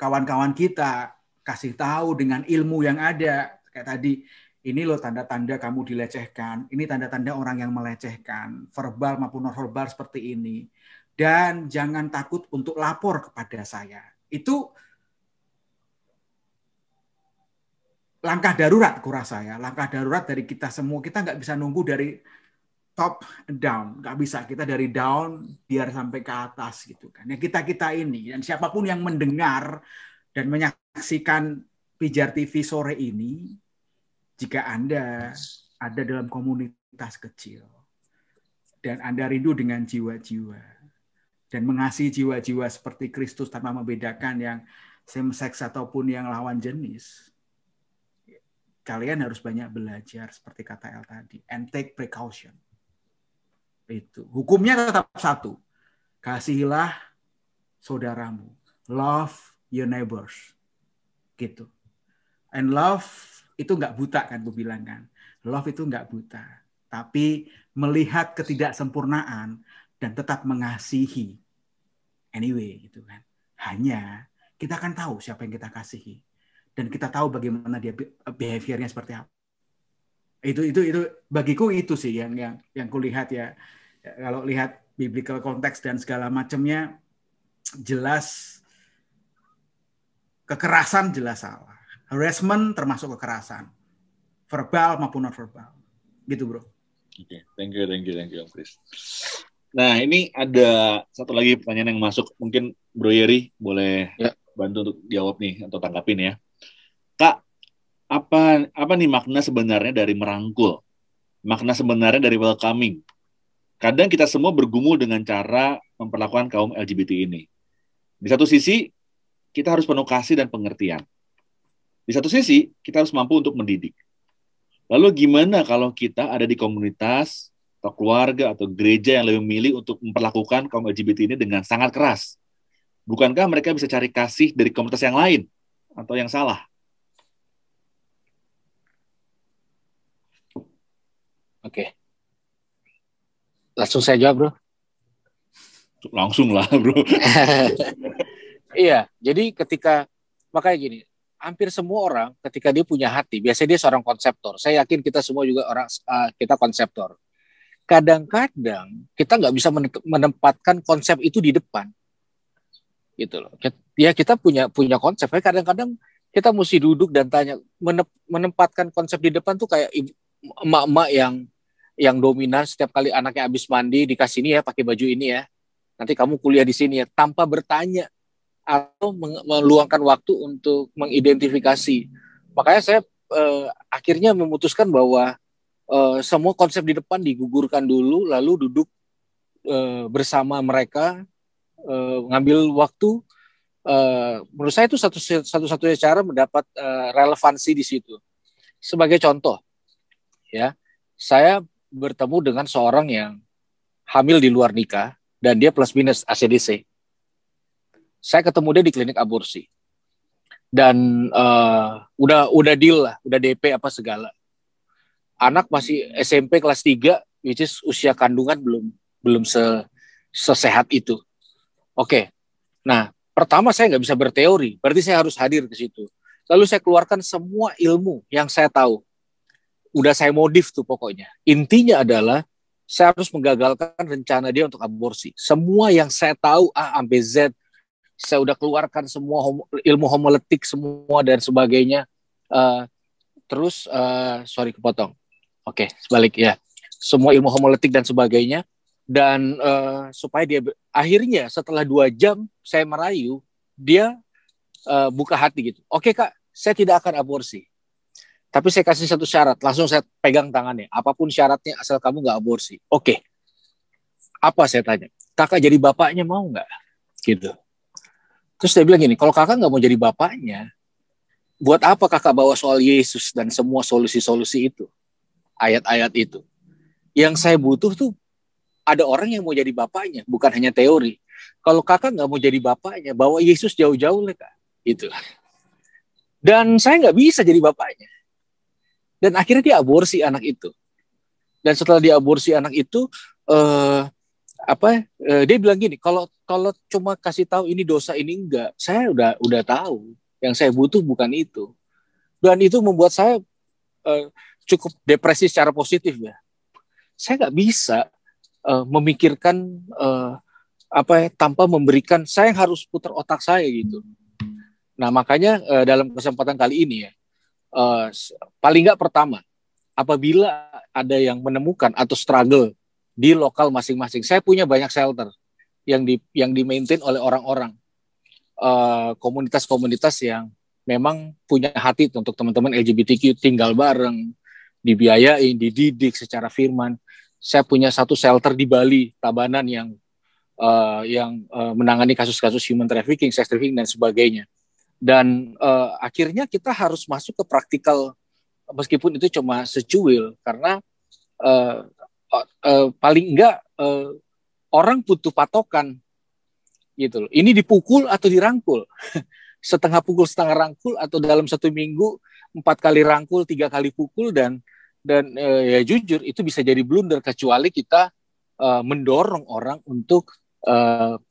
kawan-kawan kita, kasih tahu dengan ilmu yang ada. Kayak tadi, ini loh tanda-tanda kamu dilecehkan, ini tanda-tanda orang yang melecehkan, verbal maupun non-verbal seperti ini. Dan jangan takut untuk lapor kepada saya. Itu langkah darurat, kurasa ya. Langkah darurat dari kita semua. Kita nggak bisa nunggu dari top down, nggak bisa, kita dari down biar sampai ke atas gitu kan. Ya kita ini, dan siapapun yang mendengar dan menyaksikan Pijar TV sore ini, jika Anda ada dalam komunitas kecil dan Anda rindu dengan jiwa-jiwa dan mengasihi jiwa-jiwa seperti Kristus tanpa membedakan yang same sex ataupun yang lawan jenis, kalian harus banyak belajar seperti kata El tadi, and take precaution. Itu hukumnya tetap satu, kasihilah saudaramu, love your neighbors, gitu. And love itu nggak buta kan, gue bilang kan. Love itu nggak buta, tapi melihat ketidaksempurnaan dan tetap mengasihi. Anyway, gitu kan. Hanya kita akan tahu siapa yang kita kasihi dan kita tahu bagaimana dia behaviornya seperti apa. Itu bagiku itu sih yang kulihat ya. Kalau lihat biblical konteks dan segala macamnya, jelas kekerasan jelas salah. Harassment termasuk kekerasan. Verbal maupun non verbal. Gitu, Bro. Oke, thank you Om Kris. Nah, ini ada satu lagi pertanyaan yang masuk. Mungkin Bro Yeri boleh bantu untuk jawab nih atau tanggapin ya. Kak, apa nih makna sebenarnya dari merangkul? Makna sebenarnya dari welcoming? Kadang kita semua bergumul dengan cara memperlakukan kaum LGBT ini. Di satu sisi, kita harus penuh kasih dan pengertian. Di satu sisi, kita harus mampu untuk mendidik. Lalu gimana kalau kita ada di komunitas, atau keluarga, atau gereja yang lebih memilih untuk memperlakukan kaum LGBT ini dengan sangat keras? Bukankah mereka bisa cari kasih dari komunitas yang lain? Atau yang salah? Oke. Langsung saya jawab, Bro. Langsung lah, Bro. Iya, jadi makanya gini, hampir semua orang ketika dia punya hati, biasanya dia seorang konseptor. Saya yakin kita semua juga kita konseptor. Kadang-kadang kita nggak bisa menempatkan konsep itu di depan, gitu loh. Ya kita punya konsep, kadang-kadang kita mesti duduk dan tanya, menempatkan konsep di depan tuh kayak emak-emak yang dominan. Setiap kali anaknya habis mandi dikasih ini ya, pakai baju ini ya, nanti kamu kuliah di sini ya, tanpa bertanya atau meluangkan waktu untuk mengidentifikasi. Makanya saya akhirnya memutuskan bahwa semua konsep di depan digugurkan dulu, lalu duduk bersama mereka, ngambil waktu. Menurut saya itu satu-satunya cara mendapat relevansi di situ. Sebagai contoh, ya, saya bertemu dengan seorang yang hamil di luar nikah dan dia plus minus ACDC. Saya ketemu dia di klinik aborsi dan udah deal lah, udah DP apa segala. Anak masih SMP kelas 3, which is usia kandungan belum sesehat itu. Oke. Nah, pertama saya nggak bisa berteori, berarti saya harus hadir ke situ. Lalu saya keluarkan semua ilmu yang saya tahu. Udah saya modif tuh pokoknya. Intinya adalah saya harus menggagalkan rencana dia untuk aborsi. Semua yang saya tahu A sampai Z, saya udah keluarkan semua ilmu homiletik semua dan sebagainya. Sorry kepotong. Oke, sebalik ya. Semua ilmu homiletik dan sebagainya. Dan supaya dia akhirnya setelah 2 jam saya merayu, dia buka hati gitu. Oke Kak, saya tidak akan aborsi. Tapi saya kasih satu syarat, langsung saya pegang tangannya. Apapun syaratnya asal kamu nggak aborsi. Oke. Apa saya tanya? Kakak jadi bapaknya mau nggak? Gitu. Terus dia bilang gini, kalau kakak nggak mau jadi bapaknya, buat apa kakak bawa soal Yesus dan semua solusi-solusi itu? Ayat-ayat itu. Yang saya butuh tuh ada orang yang mau jadi bapaknya, bukan hanya teori. Kalau kakak nggak mau jadi bapaknya, bawa Yesus jauh-jauh lah Kak. Gitu. Dan saya nggak bisa jadi bapaknya. Dan akhirnya dia aborsi anak itu. Dan setelah dia aborsi anak itu, dia bilang gini, kalau cuma kasih tahu ini dosa ini enggak, saya udah tahu. Yang saya butuh bukan itu. Dan itu membuat saya cukup depresi secara positif ya. Saya nggak bisa memikirkan tanpa memberikan. Saya harus putar otak saya gitu. Nah makanya dalam kesempatan kali ini ya, paling nggak pertama, apabila ada yang menemukan atau struggle di lokal masing-masing, saya punya banyak shelter yang di-maintain oleh orang-orang, komunitas-komunitas yang memang punya hati untuk teman-teman LGBTQ tinggal bareng, dibiayain, dididik secara firman. Saya punya satu shelter di Bali, Tabanan yang menangani kasus-kasus human trafficking, sex trafficking dan sebagainya. Dan akhirnya kita harus masuk ke praktikal meskipun itu cuma secuil karena paling enggak orang butuh patokan gitu loh. Ini dipukul atau dirangkul, setengah pukul setengah rangkul atau dalam 1 minggu 4 kali rangkul, 3 kali pukul, dan ya jujur itu bisa jadi blunder kecuali kita mendorong orang untuk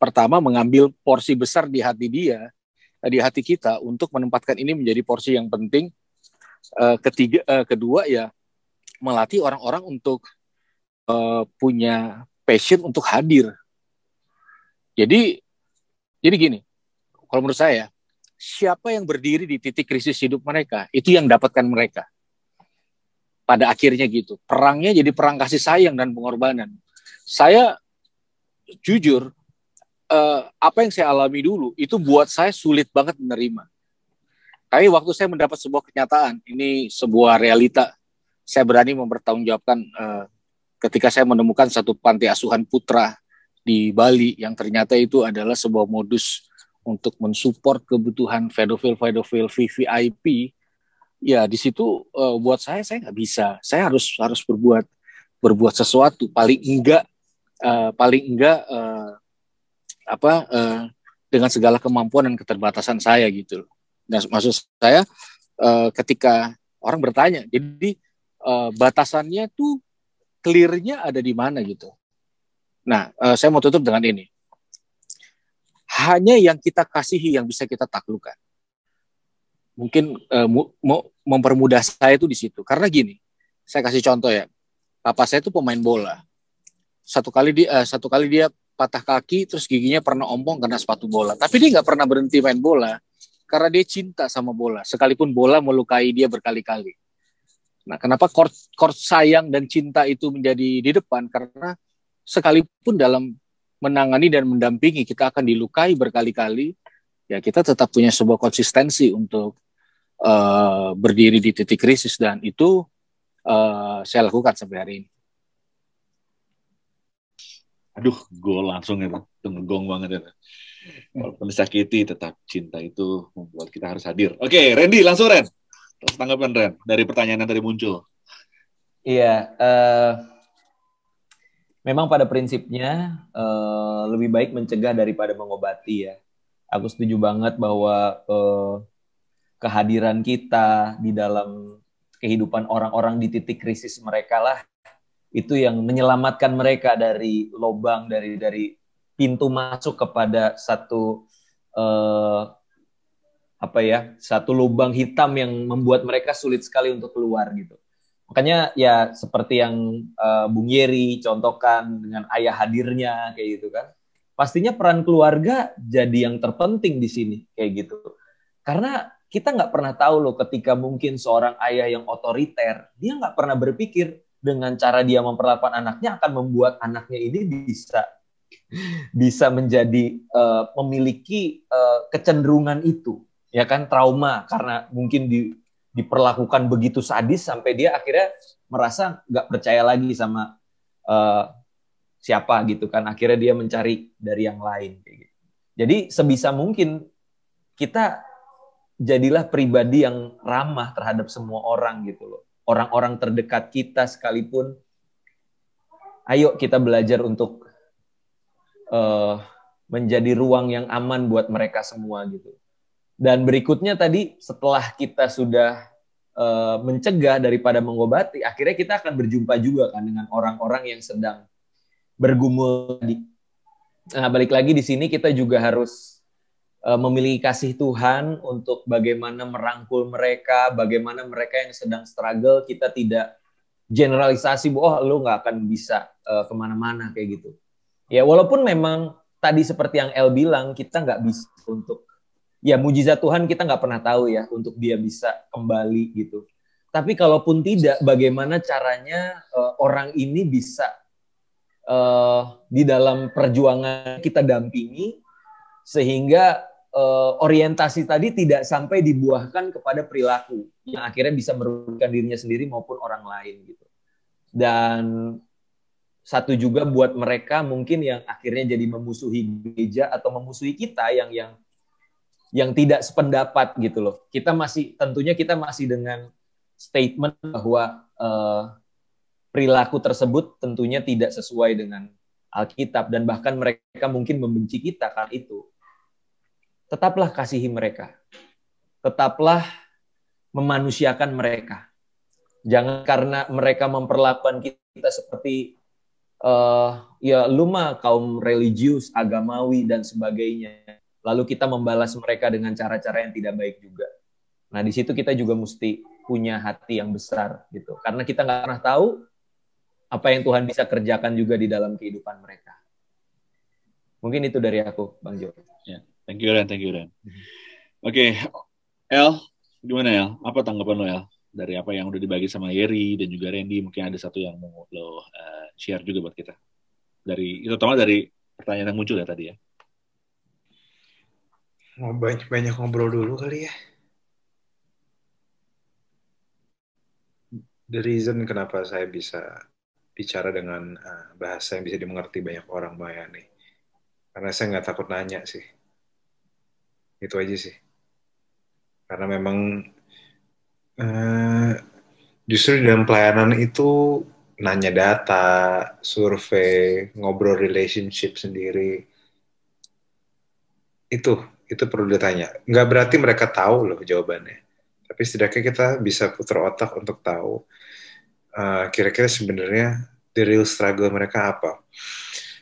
pertama mengambil porsi besar di hati dia, di hati kita untuk menempatkan ini menjadi porsi yang penting. Kedua ya melatih orang-orang untuk punya passion untuk hadir. Jadi gini, kalau menurut saya, siapa yang berdiri di titik krisis hidup mereka, itu yang dapatkan mereka. Pada akhirnya gitu. Perangnya jadi perang kasih sayang dan pengorbanan. Saya jujur, apa yang saya alami dulu, itu buat saya sulit banget menerima. Tapi waktu saya mendapat sebuah kenyataan, ini sebuah realita, saya berani mempertanggungjawabkan ketika saya menemukan satu panti asuhan putra di Bali, yang ternyata itu adalah sebuah modus untuk mensupport kebutuhan pedofil VVIP. Ya di situ buat saya nggak bisa. Saya harus berbuat sesuatu. Paling enggak dengan segala kemampuan dan keterbatasan saya gitu. Nah, maksud saya ketika orang bertanya, jadi batasannya tuh clear-nya ada di mana gitu. Nah, saya mau tutup dengan ini. Hanya yang kita kasihi yang bisa kita taklukkan. Mungkin mau mempermudah saya itu di situ. Karena gini, saya kasih contoh ya. Papa saya itu pemain bola. Satu kali dia patah kaki, terus giginya pernah ompong karena sepatu bola. Tapi dia nggak pernah berhenti main bola karena dia cinta sama bola. Sekalipun bola melukai dia berkali-kali. Nah, kenapa chord sayang dan cinta itu menjadi di depan? Karena sekalipun dalam menangani dan mendampingi kita akan dilukai berkali-kali, ya kita tetap punya sebuah konsistensi untuk berdiri di titik krisis, dan itu saya lakukan sampai hari ini. Aduh, gol langsung itu ngegong banget itu. Walaupun disakiti, tetap cinta itu membuat kita harus hadir. Oke, Randy, langsung Ren. Terus tanggapan Ren dari pertanyaan yang tadi muncul. Iya, memang pada prinsipnya lebih baik mencegah daripada mengobati ya. Aku setuju banget bahwa kehadiran kita di dalam kehidupan orang-orang di titik krisis mereka lah itu yang menyelamatkan mereka dari lubang, dari pintu masuk kepada satu satu lubang hitam yang membuat mereka sulit sekali untuk keluar gitu. Makanya ya seperti yang Bung Yeri contohkan dengan ayah hadirnya kayak gitu kan. Pastinya peran keluarga jadi yang terpenting di sini kayak gitu. Karena kita nggak pernah tahu loh ketika mungkin seorang ayah yang otoriter, dia nggak pernah berpikir dengan cara dia memperlakukan anaknya akan membuat anaknya ini bisa menjadi memiliki kecenderungan itu, ya kan, trauma karena mungkin diperlakukan begitu sadis sampai dia akhirnya merasa nggak percaya lagi sama siapa gitu kan, akhirnya dia mencari dari yang lain kayak gitu. Jadi sebisa mungkin kita jadilah pribadi yang ramah terhadap semua orang gitu loh. Orang-orang terdekat kita sekalipun, ayo kita belajar untuk menjadi ruang yang aman buat mereka semua gitu. Dan berikutnya tadi setelah kita sudah mencegah daripada mengobati, akhirnya kita akan berjumpa juga kan dengan orang-orang yang sedang bergumul. Nah, balik lagi di sini kita juga harus memiliki kasih Tuhan untuk bagaimana merangkul mereka, bagaimana mereka yang sedang struggle, kita tidak generalisasi bahwa lu nggak akan bisa kemana-mana kayak gitu. Ya walaupun memang tadi seperti yang El bilang, kita nggak bisa untuk, ya mujizat Tuhan kita nggak pernah tahu ya untuk dia bisa kembali gitu. Tapi kalaupun tidak, bagaimana caranya orang ini bisa di dalam perjuangan kita dampingi sehingga orientasi tadi tidak sampai dibuahkan kepada perilaku yang akhirnya bisa merugikan dirinya sendiri maupun orang lain gitu. Dan satu juga buat mereka mungkin yang akhirnya jadi memusuhi gereja atau memusuhi kita yang tidak sependapat gitu loh. Tentunya kita masih dengan statement bahwa perilaku tersebut tentunya tidak sesuai dengan Alkitab dan bahkan mereka mungkin membenci kita karena itu. Tetaplah kasihi mereka. Tetaplah memanusiakan mereka. Jangan karena mereka memperlakukan kita seperti ya lu mah kaum religius, agamawi dan sebagainya. Lalu kita membalas mereka dengan cara-cara yang tidak baik juga. Nah, di situ kita juga mesti punya hati yang besar gitu. Karena kita nggak pernah tahu apa yang Tuhan bisa kerjakan juga di dalam kehidupan mereka. Mungkin itu dari aku, Bang Jo. Ya, thank you Ren. Oke, El, gimana El? Apa tanggapan lo El? Dari apa yang udah dibagi sama Yeri dan juga Randy, mungkin ada satu yang mau lo share juga buat kita. Terutama dari pertanyaan yang muncul ya tadi ya. Mau banyak ngobrol dulu kali ya. The reason kenapa saya bisa bicara dengan bahasa yang bisa dimengerti banyak orang, Mbak Yani. Karena saya nggak takut nanya sih. Itu aja sih. Karena memang justru di dalam pelayanan itu nanya data, survei, ngobrol relationship sendiri. Itu perlu ditanya. Nggak berarti mereka tahu loh jawabannya. Tapi setidaknya kita bisa putar otak untuk tahu kira-kira sebenarnya the real struggle mereka apa.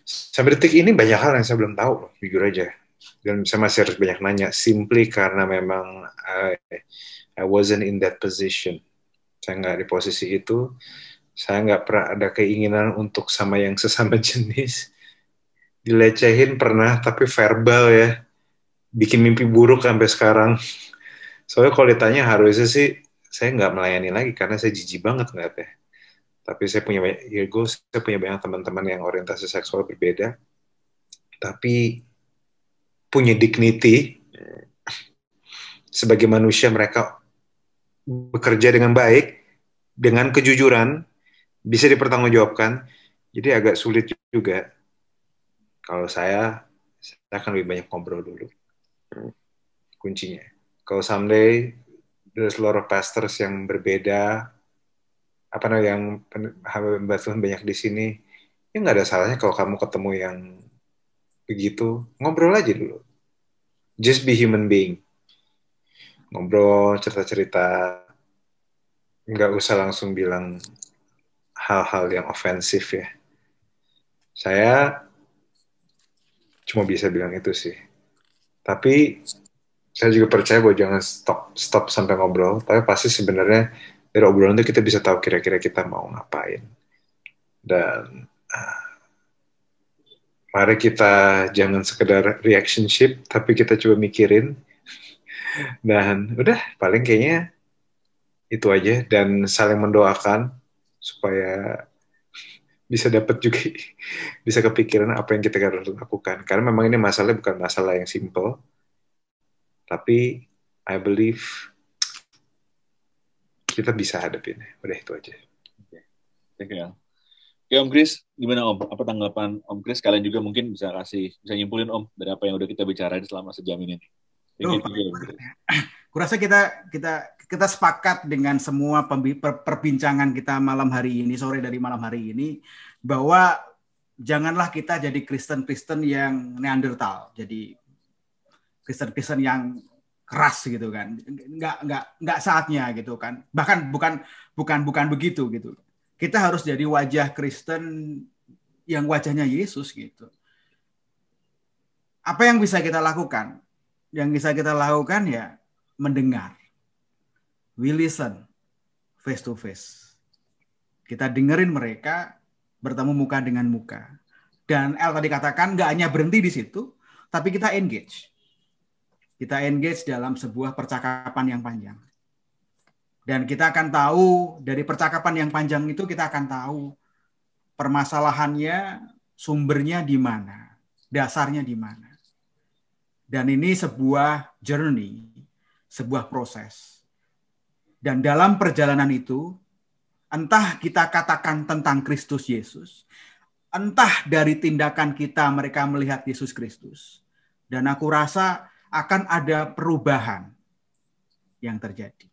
Sampai detik ini banyak hal yang saya belum tahu loh, jujur aja. Dan saya masih harus banyak nanya, simply karena memang I wasn't in that position. Saya nggak di posisi itu. Saya nggak pernah ada keinginan untuk sama yang sesama jenis. Dilecehin pernah, tapi verbal ya. Bikin mimpi buruk sampai sekarang. Soalnya kalau ditanya harusnya sih, saya nggak melayani lagi karena saya jijik banget ngeliatnya. Tapi saya punya banyak teman-teman yang orientasi seksual berbeda. Tapi punya dignity. Sebagai manusia mereka bekerja dengan baik, dengan kejujuran, bisa dipertanggungjawabkan. Jadi agak sulit juga. Kalau saya akan lebih banyak ngobrol dulu. Kuncinya. Kalau someday there's a lot of pastors yang berbeda, yang hamba Tuhan banyak di sini, ya nggak ada salahnya kalau kamu ketemu yang begitu, ngobrol aja dulu. Just be human being. Ngobrol, cerita-cerita, nggak usah langsung bilang hal-hal yang ofensif ya. Saya cuma bisa bilang itu sih. Tapi saya juga percaya bahwa jangan stop sampai ngobrol. Tapi pasti sebenarnya dari obrolan itu kita bisa tahu kira-kira kita mau ngapain. Dan mari kita jangan sekedar reactionship, tapi kita coba mikirin. Dan udah, paling kayaknya itu aja. Dan saling mendoakan supaya bisa dapat juga, bisa kepikiran apa yang kita harus lakukan. Karena memang ini masalahnya bukan masalah yang simple. Tapi I believe kita bisa hadapin. Udah itu aja. Thank you, El. Oke, Om Chris, gimana Om? Apa tanggapan Om Chris? Kalian juga mungkin bisa nyimpulin Om dari apa yang udah kita bicarain selama sejam ini. Kurasa kita sepakat dengan semua perbincangan kita malam hari ini, sore dari malam hari ini, bahwa janganlah kita jadi Kristen-Kristen yang Neanderthal, jadi Kristen-Kristen yang keras gitu kan, nggak saatnya gitu kan, bahkan bukan begitu gitu. Kita harus jadi wajah Kristen yang wajahnya Yesus gitu. Apa yang bisa kita lakukan? Yang bisa kita lakukan ya mendengar. We listen face to face. Kita dengerin mereka bertemu muka dengan muka. Dan El tadi katakan nggak hanya berhenti di situ, tapi kita engage. Kita engage dalam sebuah percakapan yang panjang. Dan kita akan tahu dari percakapan yang panjang itu kita akan tahu permasalahannya, sumbernya di mana, dasarnya di mana. Dan ini sebuah journey, sebuah proses. Dan dalam perjalanan itu, entah kita katakan tentang Kristus Yesus, entah dari tindakan kita mereka melihat Yesus Kristus. Dan aku rasa akan ada perubahan yang terjadi.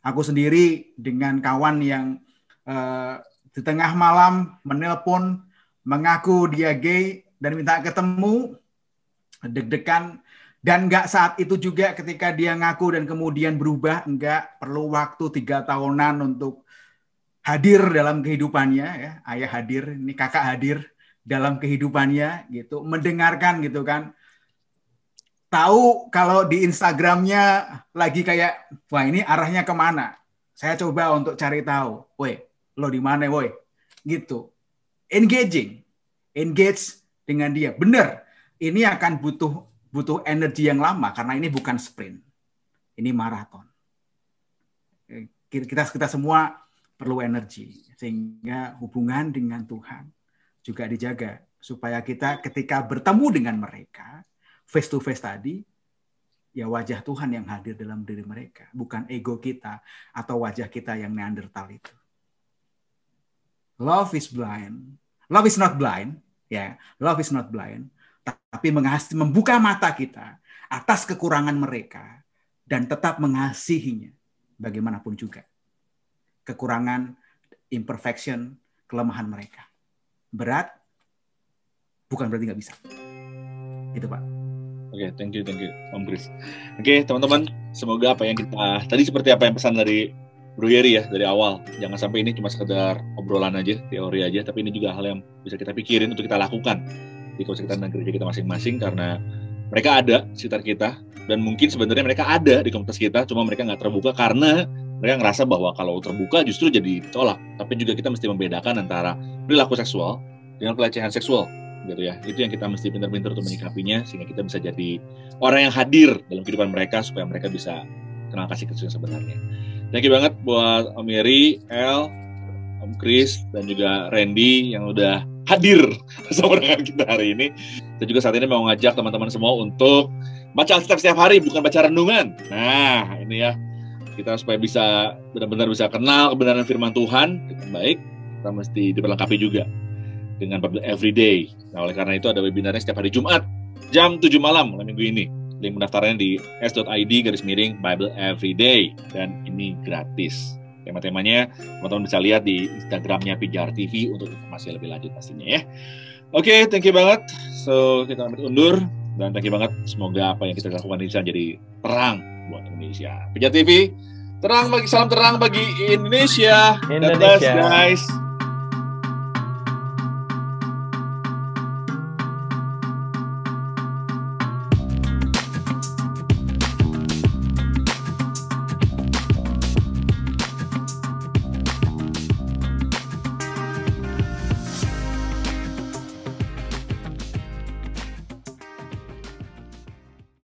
Aku sendiri dengan kawan yang di tengah malam menelpon, mengaku dia gay dan minta ketemu, deg-degan, Dan nggak saat itu juga ketika dia ngaku dan kemudian berubah, nggak perlu waktu 3 tahunan untuk hadir dalam kehidupannya, ya. Ayah hadir, ini kakak hadir dalam kehidupannya, gitu, mendengarkan gitu kan. Tahu kalau di Instagramnya lagi kayak, wah ini arahnya kemana? Saya coba untuk cari tahu, woi, lo di mana, woi, gitu. Engage dengan dia. Benar, ini akan butuh energi yang lama karena ini bukan sprint, ini maraton. Kita semua perlu energi sehingga hubungan dengan Tuhan juga dijaga supaya kita ketika bertemu dengan mereka face to face tadi, ya wajah Tuhan yang hadir dalam diri mereka, bukan ego kita atau wajah kita yang Neandertal itu. Love is blind. Love is not blind, ya. Love is not blind, tapi membuka mata kita atas kekurangan mereka dan tetap mengasihinya bagaimanapun juga. Kekurangan, imperfection, kelemahan mereka. Berat, bukan berarti nggak bisa. Itu Pak. Oke, thank you Om Chris. Oke, teman-teman, semoga apa yang kita tadi seperti apa yang pesan dari Bro Yeri ya dari awal, jangan sampai ini cuma sekedar obrolan aja, teori aja, tapi ini juga hal yang bisa kita pikirin untuk kita lakukan di konsekuensi dan gereja kita masing-masing, karena mereka ada di sekitar kita dan mungkin sebenarnya mereka ada di komunitas kita, cuma mereka nggak terbuka karena mereka ngerasa bahwa kalau terbuka justru jadi tolak. Tapi juga kita mesti membedakan antara perilaku seksual dengan pelecehan seksual. Gitu ya, itu yang kita mesti pintar-pintar untuk menyikapinya sehingga kita bisa jadi orang yang hadir dalam kehidupan mereka supaya mereka bisa kenal kasih Kristus yang sebenarnya. Thank you banget buat Om Yeri, El, Om Chris, dan juga Randy yang udah hadir bersama dengan kita hari ini. Saya juga saat ini mau ngajak teman-teman semua untuk baca Alkitab setiap hari, bukan baca renungan. Nah, ini ya, kita supaya bisa benar-benar bisa kenal kebenaran firman Tuhan dengan baik, kita mesti diperlengkapi juga dengan Bible Everyday. Nah, oleh karena itu ada webinarnya setiap hari Jumat jam 7 malam mulai minggu ini. Link pendaftarannya di s.id/Bible Everyday dan ini gratis. Tema-temanya teman-teman bisa lihat di Instagramnya Pijar TV untuk informasi lebih lanjut pastinya ya. Oke, thank you banget. So, kita pamit undur dan thank you banget. Semoga apa yang kita lakukan ini bisa jadi terang buat Indonesia. Pijar TV, salam terang bagi Indonesia. God bless, guys.